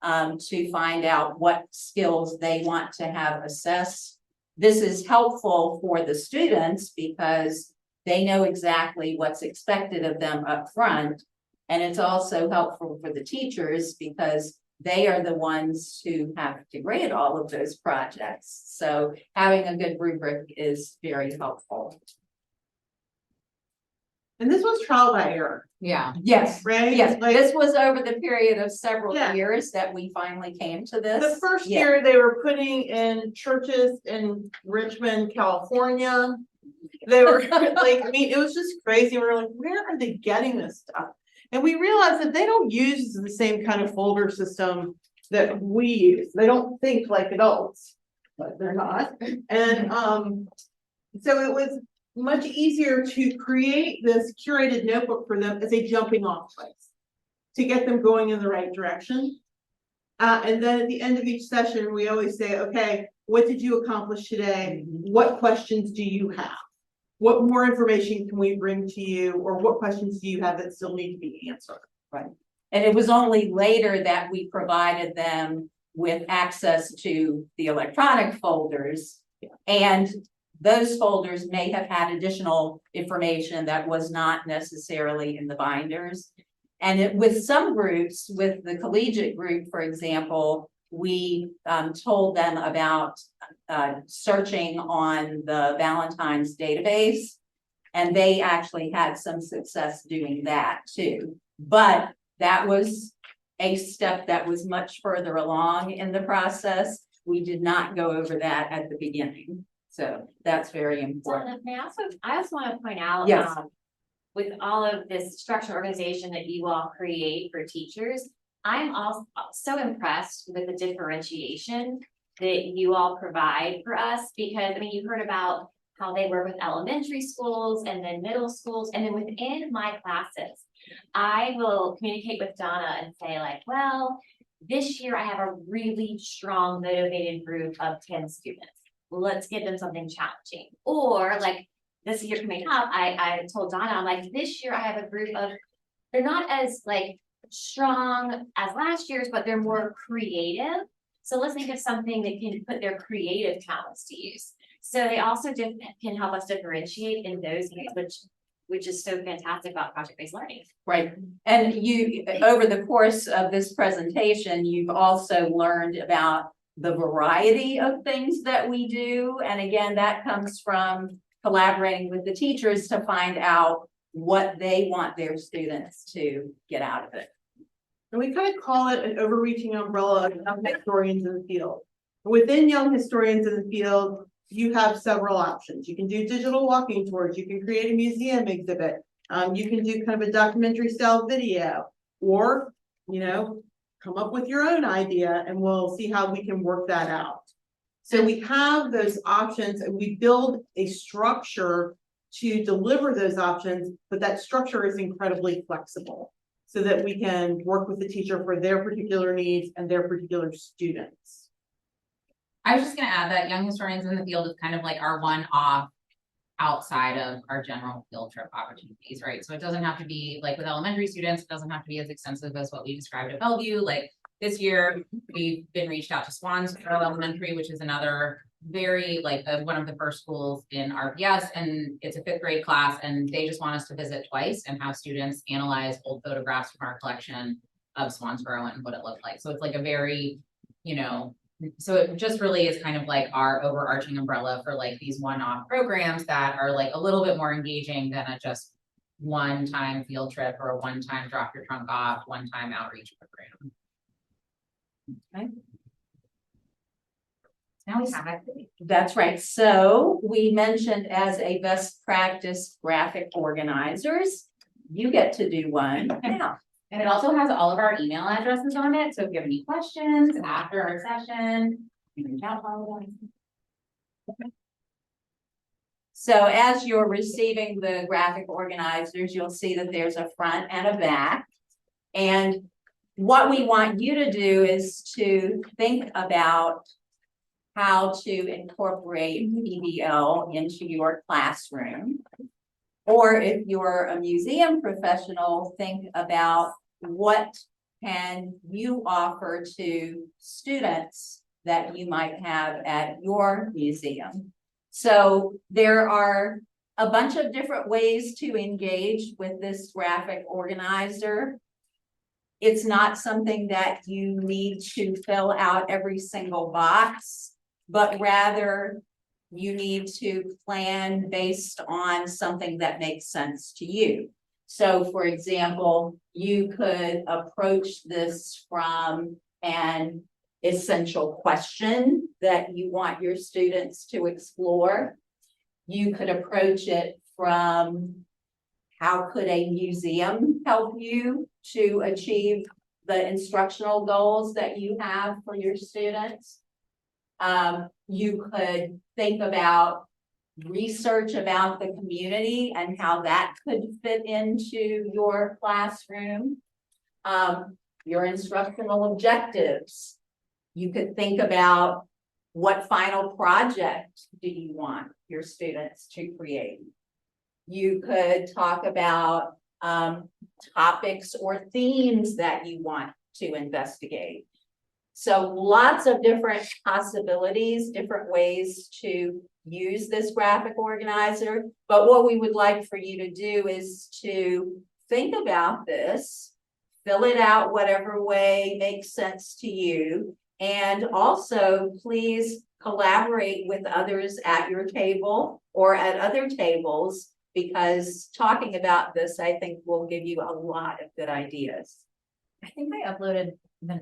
to find out what skills they want to have assessed. This is helpful for the students because they know exactly what's expected of them up front. And it's also helpful for the teachers because they are the ones who have to grade all of those projects. So having a good rubric is very helpful. And this was trial by error, Yeah. Yes, right? yes, Like, this was over the period of several Yeah. years that we finally came to this. the first Yeah. year they were putting in churches in Richmond, California. They were like, I mean, it was just crazy. We were like, where are they getting this stuff? And we realized that they don't use the same kind of folder system that we use. They don't think like adults, but they're not. And so it was much easier to create this curated notebook for them as a jumping off place to get them going in the right direction. And then at the end of each session, we always say, okay, what did you accomplish today? What questions do you have? What more information can we bring to you? Or what questions do you have that still need to be answered? Right. And it was only later that we provided them with access to the electronic folders. And those folders may have had additional information that was not necessarily in the binders. And with some groups, with the collegiate group, for example, we told them about searching on the Valentine's database, and they actually had some success doing that too. But that was a step that was much further along in the process. We did not go over that at the beginning. So that's very important. Donna, I also want to point out, Yes. With all of this structure organization that you all create for teachers, I'm also so impressed with the differentiation that you all provide for us, because I mean, you heard about how they work with elementary schools and then middle schools, and then within my classes, I will communicate with Donna and say like, well, this year I have a really strong motivated group of 10 students. Let's give them something challenging. Or like this year coming up, I told Donna, I'm like, this year I have a group of, they're not as like strong as last year's, but they're more creative. So let's think of something that can put their creative talents to use. So they also can help us differentiate in those areas, which is so fantastic about project-based learning. Right. And you, over the course of this presentation, you've also learned about the variety of things that we do. And again, that comes from collaborating with the teachers to find out what they want their students to get out of it. And we kind of call it an overreaching umbrella of young historians in the field. Within young historians in the field, you have several options. You can do digital walking tours, you can create a museum exhibit, you can do kind of a documentary style video, or, you know, come up with your own idea and we'll see how we can work that out. So we have those options and we build a structure to deliver those options, but that structure is incredibly flexible so that we can work with the teacher for their particular needs and their particular students. I was just gonna add that young historians in the field is kind of like our one-off outside of our general field trip opportunities, right? So it doesn't have to be like with elementary students, it doesn't have to be as extensive as what we described at Bellevue. Like this year, we've been reached out to Swans Earle Elementary, which is another very like one of the first schools in RPS, and it's a 5th grade class, and they just want us to visit twice and have students analyze old photographs from our collection of Swansboro and what it looked like. So it's like a very, you know, so it just really is kind of like our overarching umbrella for like these one-off programs that are like a little bit more engaging than a just one-time field trip or a one-time drop your trunk off, one-time outreach program. Okay. Now we have activity. That's right. So we mentioned as a best practice graphic organizers, you get to do one now. And it also has all of our email addresses on it. So if you have any questions after our session, you can reach out to all of them. So as you're receiving the graphic organizers, you'll see that there's a front and a back. And what we want you to do is to think about how to incorporate PBL into your classroom. Or if you're a museum professional, think about what can you offer to students that you might have at your museum. So there are a bunch of different ways to engage with this graphic organizer. It's not something that you need to fill out every single box, but rather you need to plan based on something that makes sense to you. So for example, you could approach this from an essential question that you want your students to explore. You could approach it from how could a museum help you to achieve the instructional goals that you have for your students. You could think about research about the community and how that could fit into your classroom. Your instructional objectives. You could think about what final project do you want your students to create. You could talk about topics or themes that you want to investigate. So lots of different possibilities, different ways to use this graphic organizer. But what we would like for you to do is to think about this, fill it out whatever way makes sense to you. And also please collaborate with others at your table or at other tables, because talking about this, I think, will give you a lot of good ideas. I think I uploaded,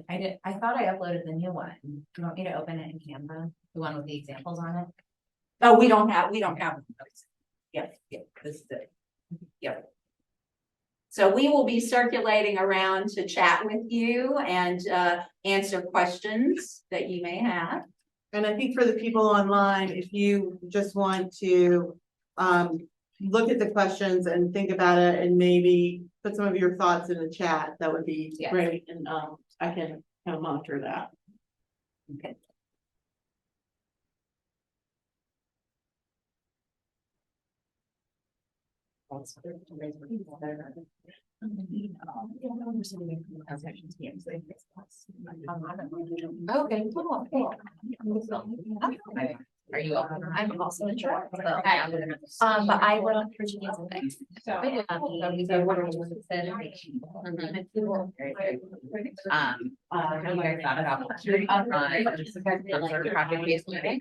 I thought I uploaded the new one. Do you want me to open it in Canva? The one with the examples on it? Oh, we don't have those. Yes, this is it. Yep. So we will be circulating around to chat with you and answer questions that you may have. And I think for the people online, if you just want to look at the questions and think about it and maybe put some of your thoughts in the chat, that would be great. And I can kind of monitor that. Okay. Okay, cool. Are you open? I'm also in charge. But But I work on Virginia's things. Have you guys thought about project-based learning?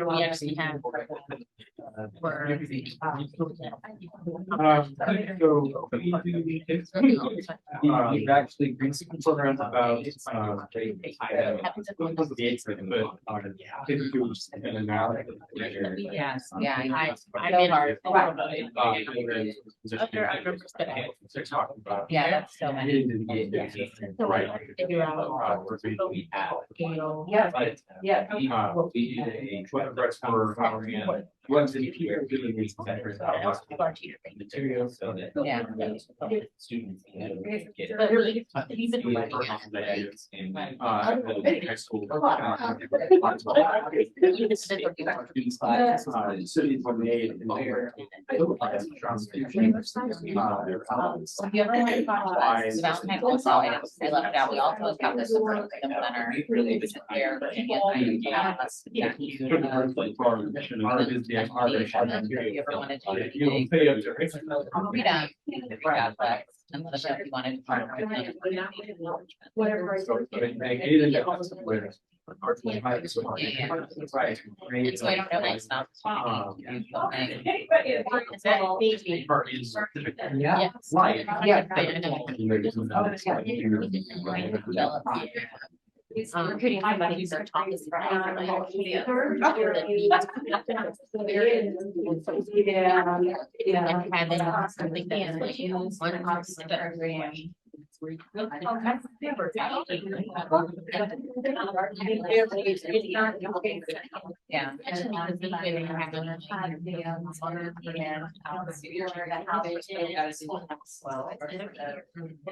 We actually have. We've actually been programs about Yes, yeah, I mean, yeah, that's so many. Materials so that students get high school. Cities were made in there. Valentine also, I left it out, we also have this freedom center. Where if you ever wanted to do freedom, and if you wanted to part of it. Whatever. Right. And so I don't know, like, stuff. Yeah. Right. Recruiting somebody who's our top is Yeah.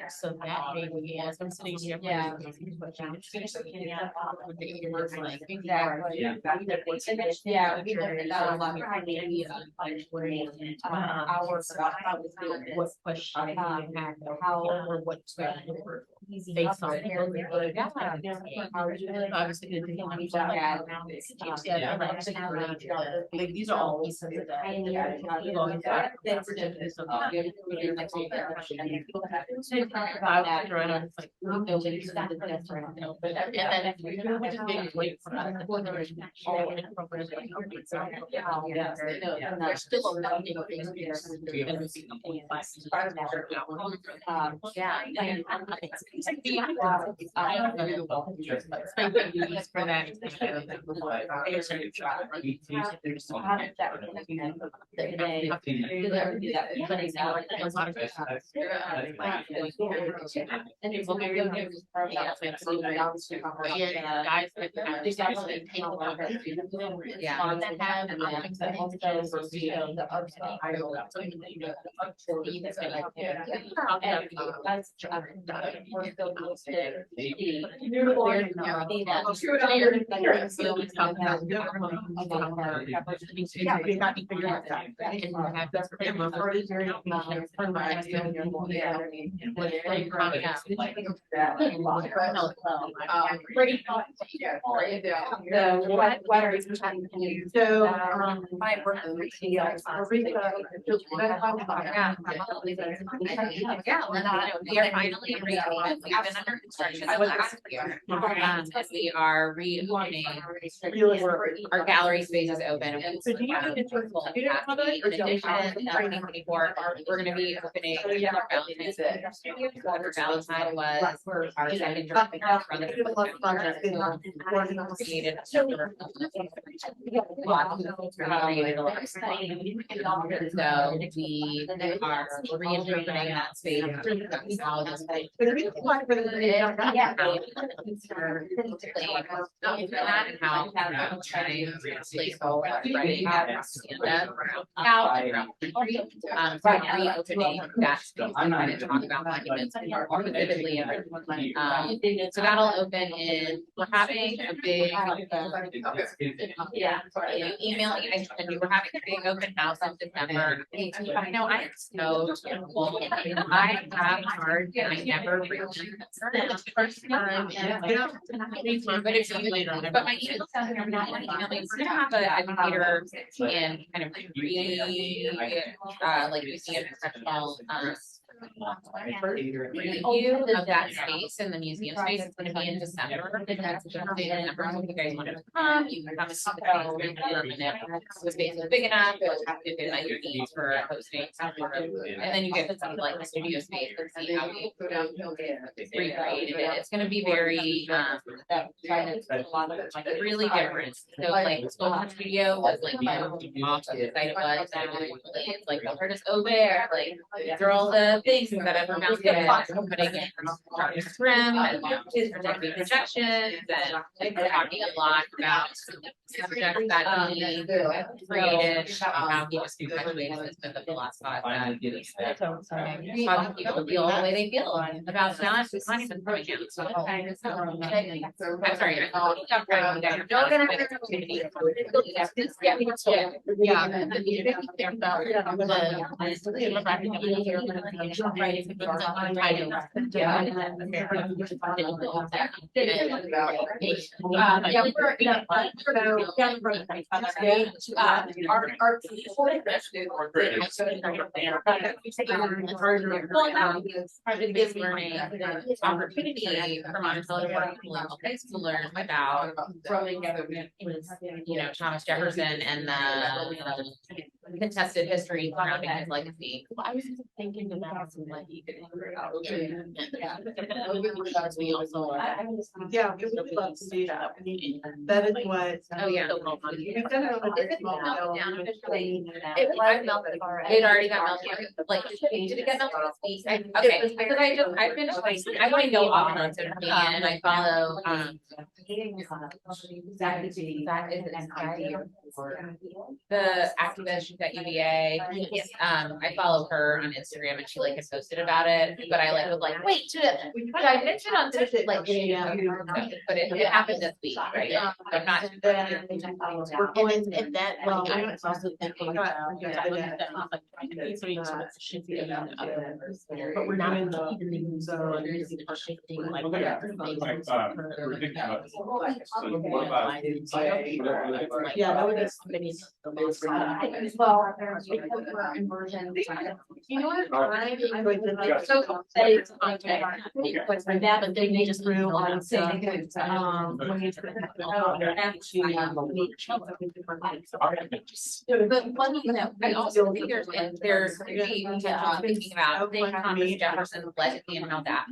So that maybe as I'm sitting here. Yeah. Yeah, we looked at that a lot. What question you had, how or what based on. Obviously, like these are all pieces of What are you trying to do? So, My work with We are finally reopening. We've been under construction the last year. And we are reopening. Our gallery space is open. So do you need to In addition, in 2024, we're gonna be opening our Valentine's Day. Our Valentine was our second direct from the created. So we are reopening that space. Reopening that space and kind of talk about monuments more vividly. So that'll open in, we're having a big, email, and we're having a big open house in December. I know I am so terrible. I have hard, and I never really. It's the first time. But it's usually, but my email says I'm not emailing. We're gonna have a educator and kind of like museum professional, review of that space in the museum space. It's gonna be in December. That's December. If you guys want to come, you can come and see the space is big enough. It'll have to fit like your needs for hosting. And then you get to see like the studio space and see how we recreated it. It's gonna be very really different. So like the School Studio was like off to the side of us. It's like the artist over there, like these are all the things that I've mounted, putting in trim and projecting projections and talking a lot about subjects that he created, how he was graduated with the philosophy that how people feel the way they feel about balance. It's not even growing out. So I'm sorry. Opportunity for Monticello to learn about, Thomas Jefferson and the contested history surrounding his legacy. I was thinking about some like you could. Yeah, we would love to do that. I mean, that is what. Oh, yeah. We've done it on a very small scale. It already got melted. Like, did it get melted? Okay, because I've been, I want to go off on social media and I follow, the activist, she's at UVA. I follow her on Instagram and she like had posted about it, but I like was like, wait, should I mention on social, like, but it happened this week, right? I'm not. And that, well, I was also thinking about. But we're not in the, so. Yeah, that would be. Well, because we're immersion. You know what? I'm going to. So that is on there. But for that, but then they just threw on saying, when you. But one thing that I also think there's thinking about Thomas Jefferson legacy and how that.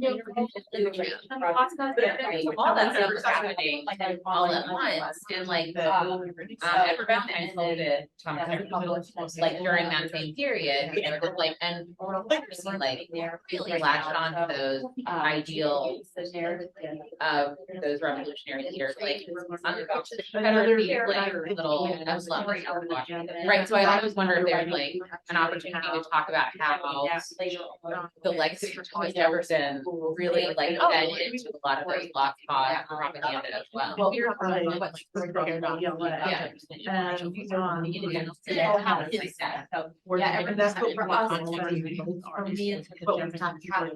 All that stuff was happening all at once and like Edward Valentine folded Thomas Jefferson like during that same period, you know, like and like really latched on to those ideals of those revolutionary leaders, like right. So I always wonder if there's like an opportunity to talk about how the legacy of Thomas Jefferson really like fed into a lot of those lost cause propaganda as well. Well, and that's what for us, for me, it's what we've talked about.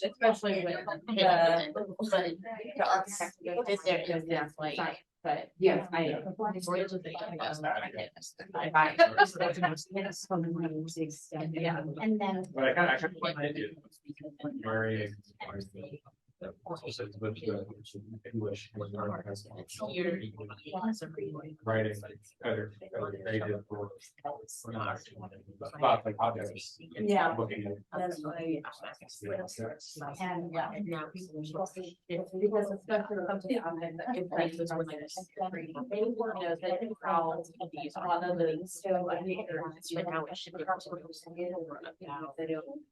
Especially with the architect who did there, because that's like. But yes, I. Yeah, and then. But I kind of like to do. Very. English. Writing, other creative. About like objects. Yeah. Looking at. That's what I. And yeah, because especially when it comes to the in places where there's. They were, you know, that crowds of these on the list, so I think but now it should be.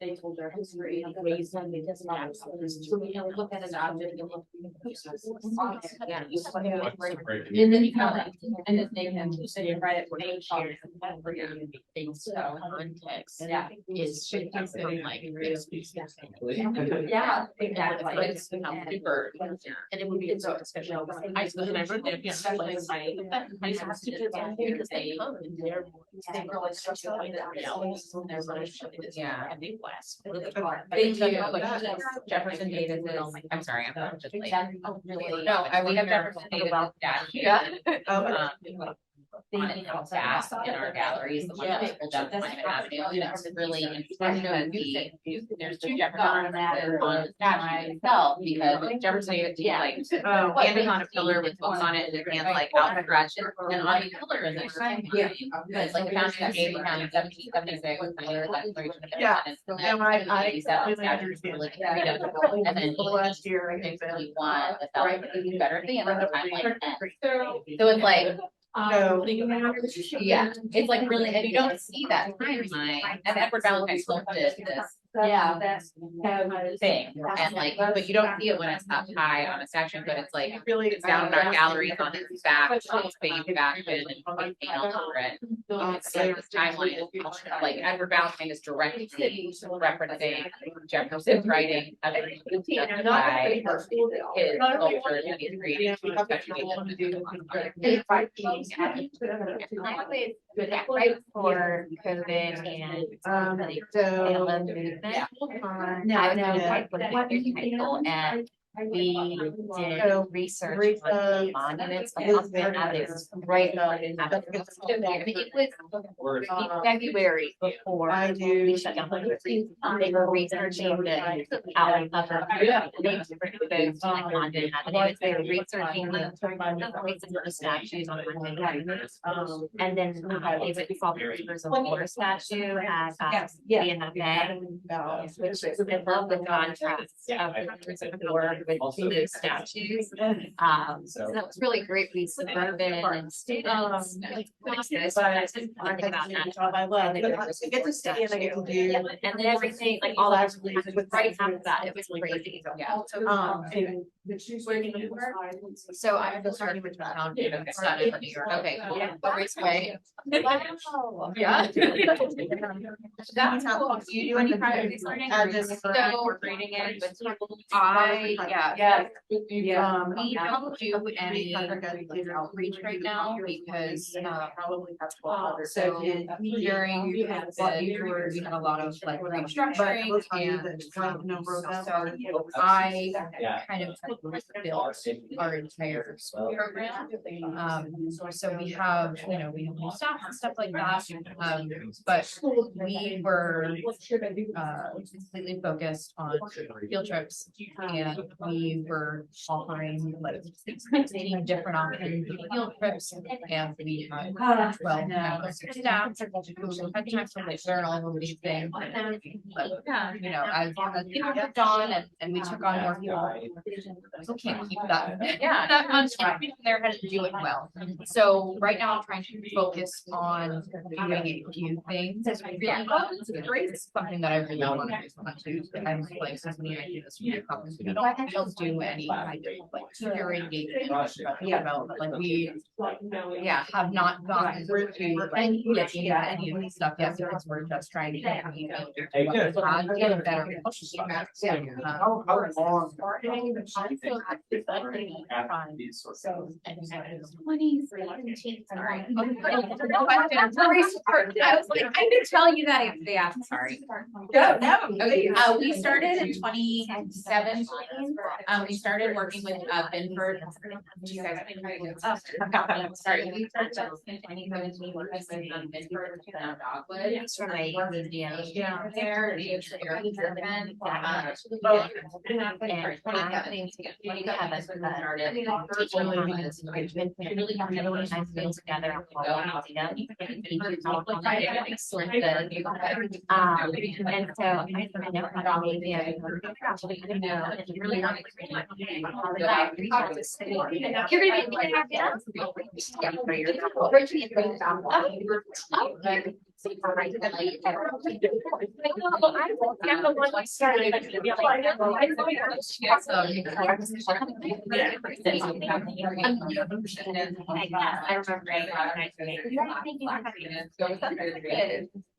They told their history and ways and they just not. Look at an object and look. Yeah. And then you come and then they can say right at page here. So context is should consider like. Yeah, exactly. It's super. And it would be so especially. I suppose I wrote there, Especially my teachers because they come and they're really stressful with it. Yeah. And they blast. They do, but Jefferson Davis is, I'm sorry, I'm just like. No, we have Jefferson Davis dad. Yeah. They fast in our galleries, the one that pulled down Monument Avenue, and it's really interesting because there's two Jefferson references on the statue itself, because Jefferson Davis, like, standing on a pillar with books on it, and his hands like outstretched, and on the pillar is a sign. It's like founded in 1776, and then last year, I think he won the Falcon better at the end of the timeline. So it's like, No. yeah, it's like really, and you don't see that timeline, and Edward Valentine still did this Yeah, that's. thing, and like, but you don't see it when it's up high on a statue, but it's like, it's down in our galleries on its back, it's fading back in and paint all over it. It's like this timeline, like Edward Valentine is directly referencing Jefferson's writing of by his culture and his creating, especially Right before COVID and So. and we did research on monuments, but it was right February before I do. we shut down. They were researching the outline of London. They were researching the statues on London. And then they went and saw the Rivers of War statue at BNFA, which I love the contrast of the Rivers of War with those statues. So that was really great. We suburban and students. I get to stay and I get to do. And then everything, like all that, right after that, it was crazy. Yeah. So I'm just starting with town. started in New York. Okay, cool. Raceway. Wow. Yeah. That's cool. Do you do any private learning? Just So reading it with I Yeah. Yeah. We don't do any outreach right now because, so during COVID, we had a lot of like restructuring and, so I kind of built our entire school program. So we have, you know, we have new staff and stuff like that, but we were completely focused on field trips, and we were offering like 16 different options for field trips, and we had 12 members of staff who had time to like learn all of these things. But, you know, as people moved on and we took on more people, we can't keep that. That much people there had to do it well. So right now I'm trying to focus on doing a few things. It's something that I really want to do. I'm like, so many ideas. We don't do any kind of like peer engagement development. Like we, have not gotten to looking at any of this stuff yet because we're just trying to get a better relationship. How long? I can tell you that if they ask, sorry. Okay, we started in 2017. We started working with Binford. Do you guys sorry, we started in 2017 working with Binford and Dogwood. There,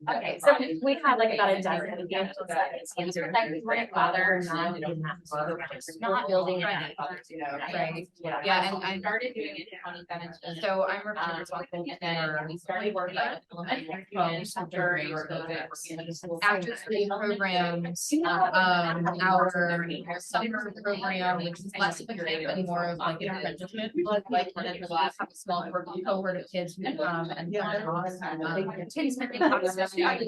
Okay, so we had like about a dozen grandfather, not building it. Right. Yeah, and I started doing it in 2017. So I'm responsible for, we started working at elementary during COVID. After school programs, our summer program, which is less of a camp and more of like an apprenticeship. Like one of the last small cohort of kids who come and Do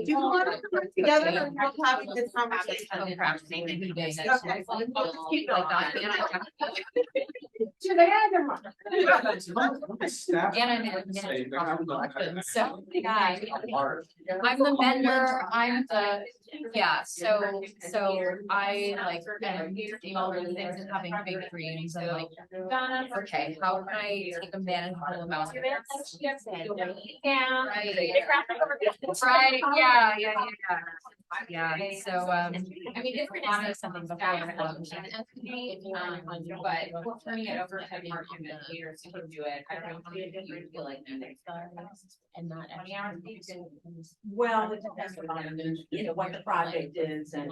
you want to work together and we'll have this conversation? So, I'm the vendor, I'm the, so I like, doing all of the things and having big dreams and like, okay, how can I take a manageable amount of this? Right, yeah, so, I mean, it's been something before, but turning it over to Mark and the leaders who can do it, I don't know how many you feel like and not any hours. Well, it depends on, you know, what the project is and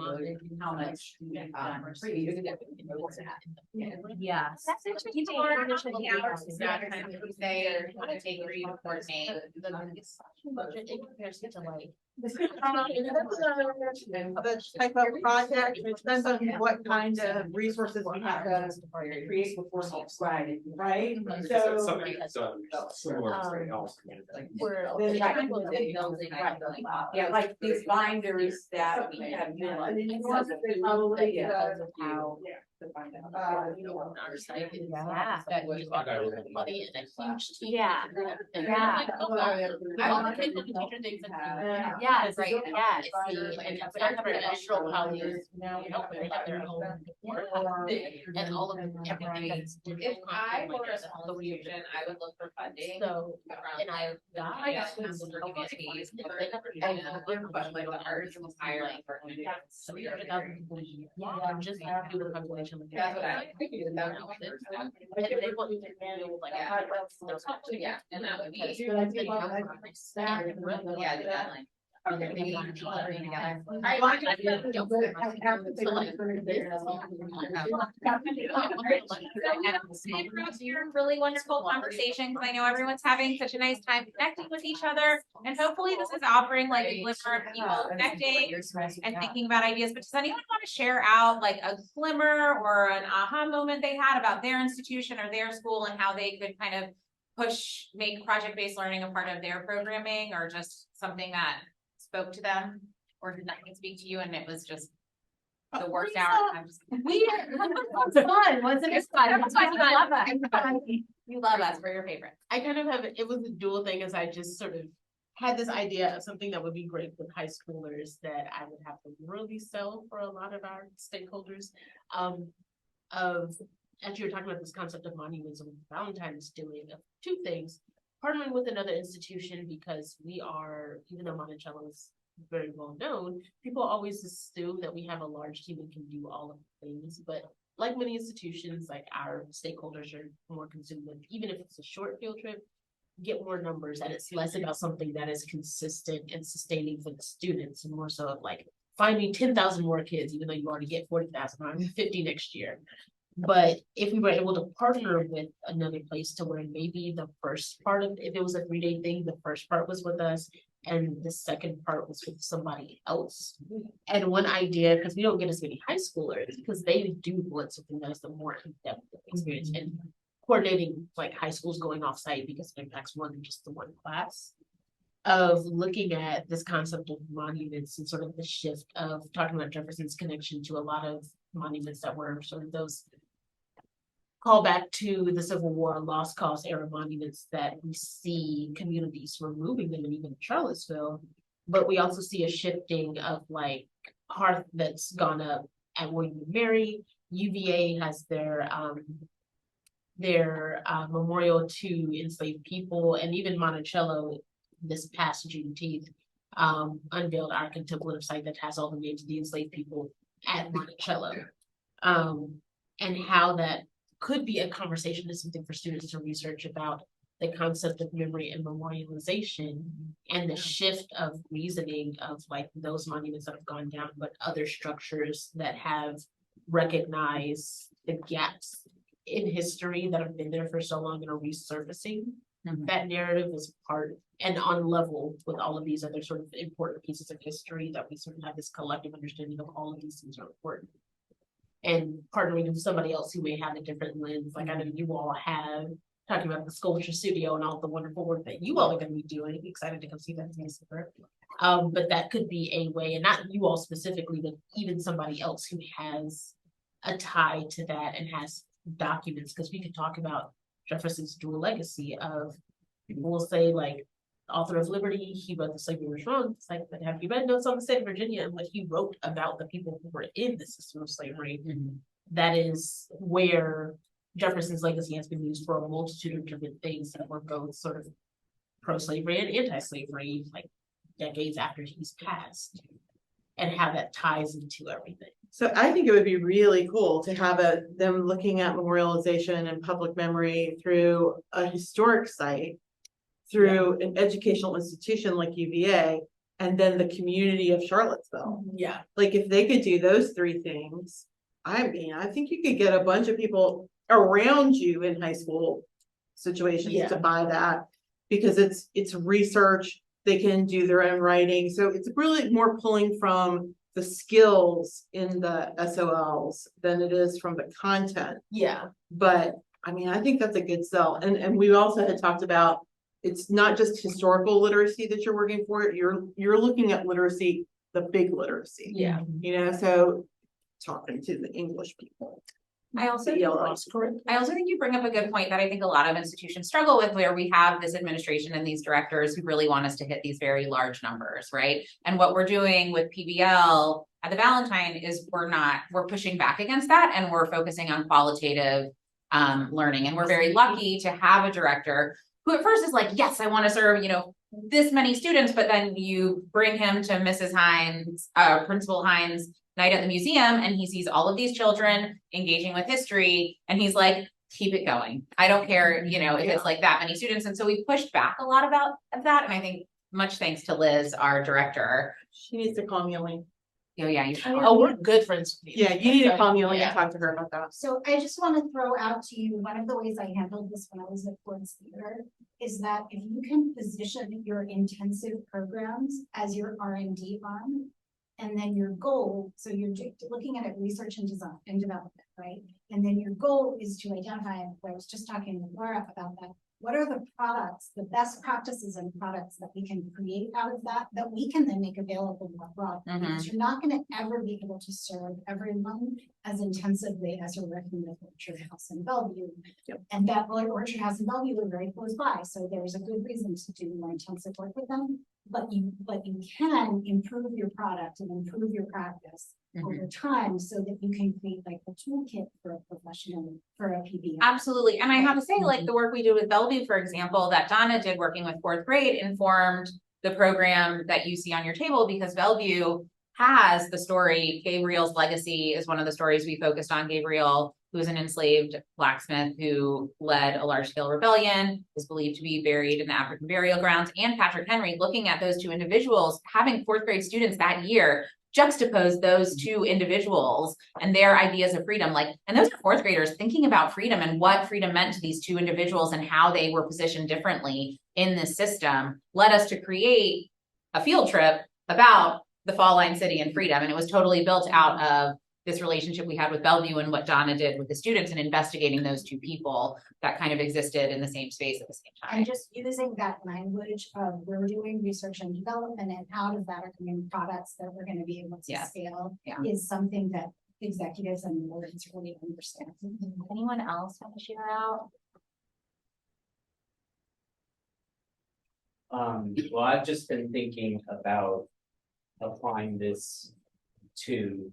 how much. Yes. That's interesting. People are initially the hours is not kind of say, want to take for you to coordinate the budget in comparison to like. The type of project, it depends on what kind of resources we have to create before next Friday, right? So. Somebody has done similar to something else. Yeah, like these binders that we have. Probably how. That you are money in a huge team. Yeah. I want to take the teacher things and Yes, right, yes. and but I have an additional colleagues now, they have their own and all of them have right. If I were a solution, I would look for funding. So, and I got humanities, like ours was hiring for 300,000 people a year. Yeah, just do the population. That's what I figured about. And they want you to do like, yeah, and that would be. Yeah, definitely. Really wonderful conversation, because I know everyone's having such a nice time connecting with each other, and hopefully this is offering like a glimmer of people connecting and thinking about ideas. But does anyone want to share out like a glimmer or an aha moment they had about their institution or their school and how they could kind of make project-based learning a part of their programming, or just something that spoke to them, or did nothing speak to you and it was just the worst hour? I'm just It's fun, wasn't it? Fun. That's why you love us. You love us. We're your favorite. I kind of have, it was a dual thing, as I just sort of had this idea of something that would be great with high schoolers that I would have to really sell for a lot of our stakeholders. As you were talking about this concept of monuments, and Valentine is doing two things: partnering with another institution, because we are, even though Monticello is very well known, people always assume that we have a large team and can do all of the things, but like many institutions, like our stakeholders are more consumed with, even if it's a short field trip, get more numbers, and it's less about something that is consistent and sustaining for the students, and more so of like finding 10,000 more kids, even though you already get 40,000 or 50 next year. But if we were able to partner with another place to where maybe the first part of, if it was a 3-day thing, the first part was with us and the second part was with somebody else. And one idea, because we don't get as many high schoolers, because they do want something that is the more in-depth experience, and coordinating like high schools going off site because it impacts more than just the one class, of looking at this concept of monuments and sort of the shift of talking about Jefferson's connection to a lot of monuments that were sort of those call back to the Civil War lost cause era monuments that we see communities removing them, and even in Charlottesville. But we also see a shifting of like hearth that's gone up at William and Mary. UVA has their memorial to enslaved people, and even Monticello this past Juneteenth unveiled our contemplative site that has all the names of the enslaved people at Monticello. And how that could be a conversation, is something for students to research about the concept of memory and memorialization, and the shift of reasoning of like those monuments that have gone down, but other structures that have recognized the gaps in history that have been there for so long and are resurfacing. That narrative is part and on level with all of these other sort of important pieces of history, that we sort of have this collective understanding of all of these things are important. And partnering with somebody else who may have a different lens, like I know you all have, talking about the sculpture studio and all the wonderful work that you all are going to be doing. Excited to come see that in December. But that could be a way, and not you all specifically, but even somebody else who has a tie to that and has documents, because we could talk about Jefferson's dual legacy of, people will say like, author of Liberty, he wrote The Slavery Was Wrong. It's like, but have you read Notes on the State of Virginia and what he wrote about the people who were in the system of slavery? That is where Jefferson's legacy has been used for a multitude of different things that were both sort of pro-slavery and anti-slavery, like decades after he's passed, and how that ties into everything. So I think it would be really cool to have them looking at memorialization and public memory through a historic site, through an educational institution like UVA, and then the community of Charlottesville. Yeah. Like if they could do those three things, I mean, I think you could get a bunch of people around you in high school situations to buy that, because it's research, they can do their own writing. So it's really more pulling from the skills in the SOLs than it is from the content. Yeah. But I mean, I think that's a good sell. And we also had talked about, it's not just historical literacy that you're working for, you're looking at literacy, the big literacy. Yeah. You know, so talking to the English people. I also think you bring up a good point that I think a lot of institutions struggle with, where we have this administration and these directors who really want us to hit these very large numbers, right? And what we're doing with PBL at the Valentine is we're pushing back against that, and we're focusing on qualitative learning. And we're very lucky to have a director who at first is like, yes, I want to serve, this many students, but then you bring him to Mrs. Hines, Principal Hines' night at the museum, and he sees all of these children engaging with history, and he's like, keep it going. I don't care, if it's like that many students. And so we pushed back a lot about that. And I think much thanks to Liz, our director. She needs to call me Elaine. Oh, yeah, you should. Oh, we're good friends. Yeah, you need to call me Elaine Yeah. and talk to her about that. So I just want to throw out to you, one of the ways I handled this when I was at Ford's Theater is that if you can position your intensive programs as your R&D arm, and then your goal, so you're looking at it research and design and development, right? And then your goal is to identify, I was just talking with Laura about that, what are the products, the best practices and products that we can create out of that, that we can then make available more broadly? Because you're not gonna ever be able to serve everyone as intensively as you're working with Orchard House and Bellevue. And that Orchard House and Bellevue are very close by, so there's a good reason to do more intensive work with them. But you can improve your product and improve your practice over time so that you can create like a toolkit for a professional, for a PBI. Absolutely. And I have to say, like the work we do with Bellevue, for example, that Donna did working with fourth grade informed the program that you see on your table, because Bellevue has the story. Gabriel's legacy is one of the stories we focused on. Gabriel, who was an enslaved blacksmith who led a large scale rebellion, is believed to be buried in the African burial grounds, and Patrick Henry, looking at those two individuals, having fourth grade students that year juxtapose those two individuals and their ideas of freedom. Like, and those are fourth graders thinking about freedom and what freedom meant to these two individuals and how they were positioned differently in this system, led us to create a field trip about the Fall Line City and freedom. And it was totally built out of this relationship we had with Bellevue and what Donna did with the students and investigating those two people that kind of existed in the same space at the same time. And just using that language of we're doing research and development, and out of that are coming products that we're gonna be able to scale is something that executives and boards really understand. Anyone else want to share out? Well, I've just been thinking about applying this to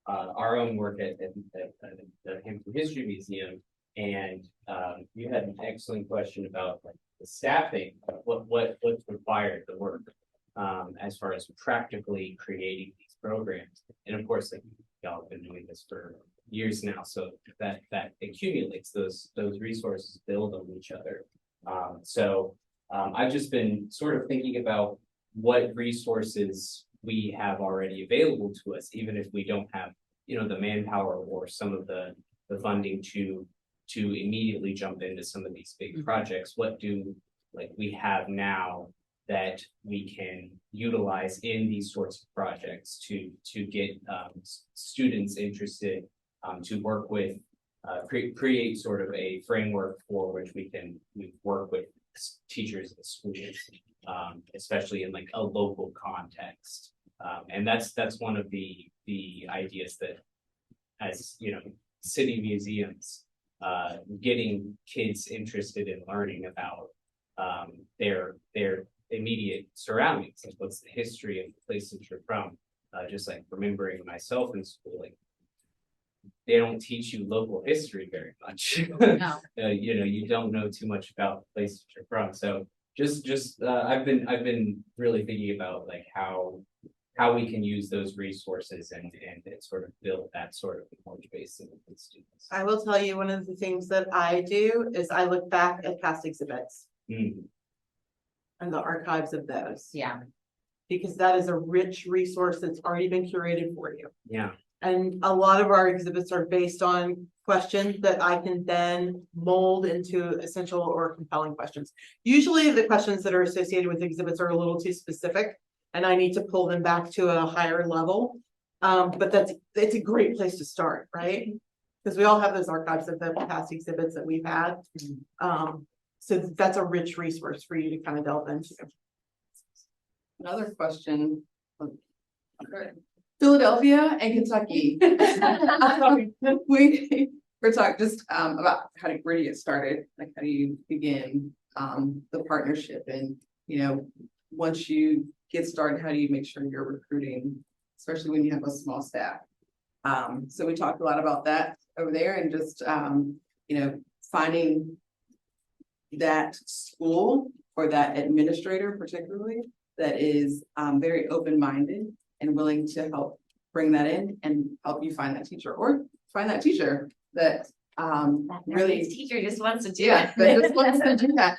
our own work at the Hampton History Museum, and you had an excellent question about like the staffing, what's required, the work, as far as practically creating these programs. And of course, like y'all have been doing this for years now, so that accumulates, those resources build on each other. I've just been sort of thinking about what resources we have already available to us, even if we don't have, the manpower or some of the funding to immediately jump into some of these big projects. What do we have now that we can utilize in these sorts of projects to get students interested, to work with, create sort of a framework for which we work with teachers and schools, especially in like a local context. And that's one of the ideas that, as city museums, getting kids interested in learning about their immediate surroundings, like what's the history of the place that you're from. Just like remembering myself in school, like they don't teach you local history very much. No. You don't know too much about the place that you're from. So I've been really thinking about like how we can use those resources and sort of build that sort of knowledge base in the students. I will tell you, one of the things that I do is I look back at past exhibits and the archives of those. Yeah. Because that is a rich resource that's already been curated for you. Yeah. And a lot of our exhibits are based on questions that I can then mold into essential or compelling questions. Usually the questions that are associated with exhibits are a little too specific, and I need to pull them back to a higher level. But it's a great place to start, right? Because we all have those archives of the past exhibits that we've had. So that's a rich resource for you to kind of delve into. Another question. Philadelphia and Kentucky. We're talking just about where do you get started? Like, how do you begin the partnership? And once you get started, how do you make sure you're recruiting, especially when you have a small staff? So we talked a lot about that over there, and just finding that school or that administrator particularly that is very open-minded and willing to help bring that in and help you find that teacher, or find that teacher that really teacher just wants to do that just wants to do that.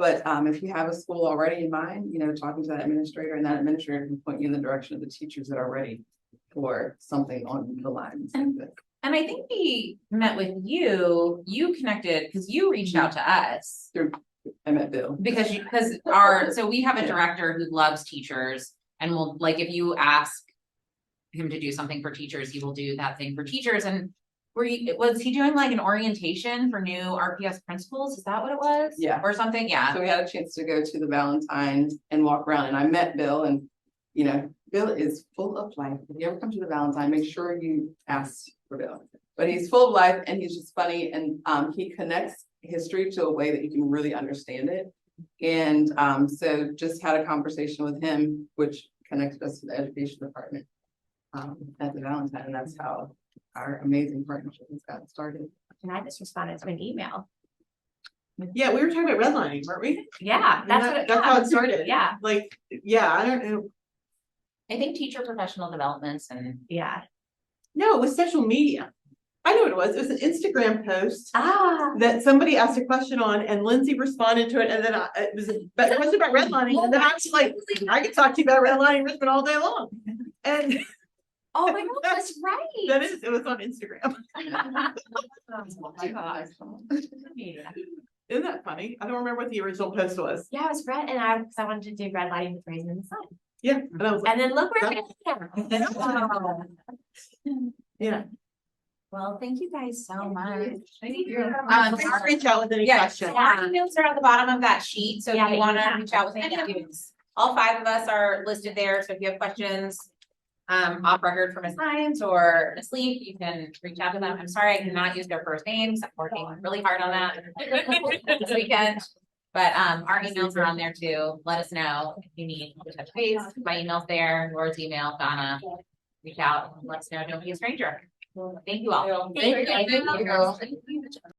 But if you have a school already in mind, talking to that administrator, and that administrator can point you in the direction of the teachers that are ready for something on the lines like this. And I think we met with you connected, because you reached out to us. I met Bill. Because so we have a director who loves teachers and will, like, if you ask him to do something for teachers, he will do that thing for teachers. And was he doing like an orientation for new RPS principals? Is that what it was? Yeah. Or something? Yeah. So we had a chance to go to the Valentine and walk around, and I met Bill, and Bill is full of life. If you ever come to the Valentine, make sure you ask for Bill. But he's full of life and he's just funny, and he connects history to a way that you can really understand it. And so just had a conversation with him, which connected us to the education department at the Valentine, and that's how our amazing partnership has gotten started. And I just responded to an email. Yeah, we were talking about redlining, weren't we? Yeah, that's How it started. Yeah. Like, yeah, I don't know. I think teacher professional developments and Yeah. No, it was social media. I know what it was. It was an Instagram post Ah. that somebody asked a question on, and Lindsey responded to it, and then it was a question about redlining, and then I was like, I could talk to you about redlining Richmond all day long. And Oh my God, that's right. it was on Instagram. Isn't that funny? I don't remember what the original post was. Yeah, it was red, and because I wanted to do red lighting with raising the sun. Yeah, and I was like, And then look where it is. yeah. well, thank you guys so much. Please reach out with any questions. Our notes are at the bottom of that sheet, so Yeah, if you they want to can. reach out with any students. All 5 of us are listed there, so if you have questions off record for Ms. Hines or Ms. Leeth, you can reach out to them. I'm sorry I cannot use their first names. I'm working really hard on that this weekend. But our emails are on there too. Let us know if you need to touch base. My email's there, Laura's email, Donna. Reach out and let us know. Don't be a stranger. Thank you all. Thank you.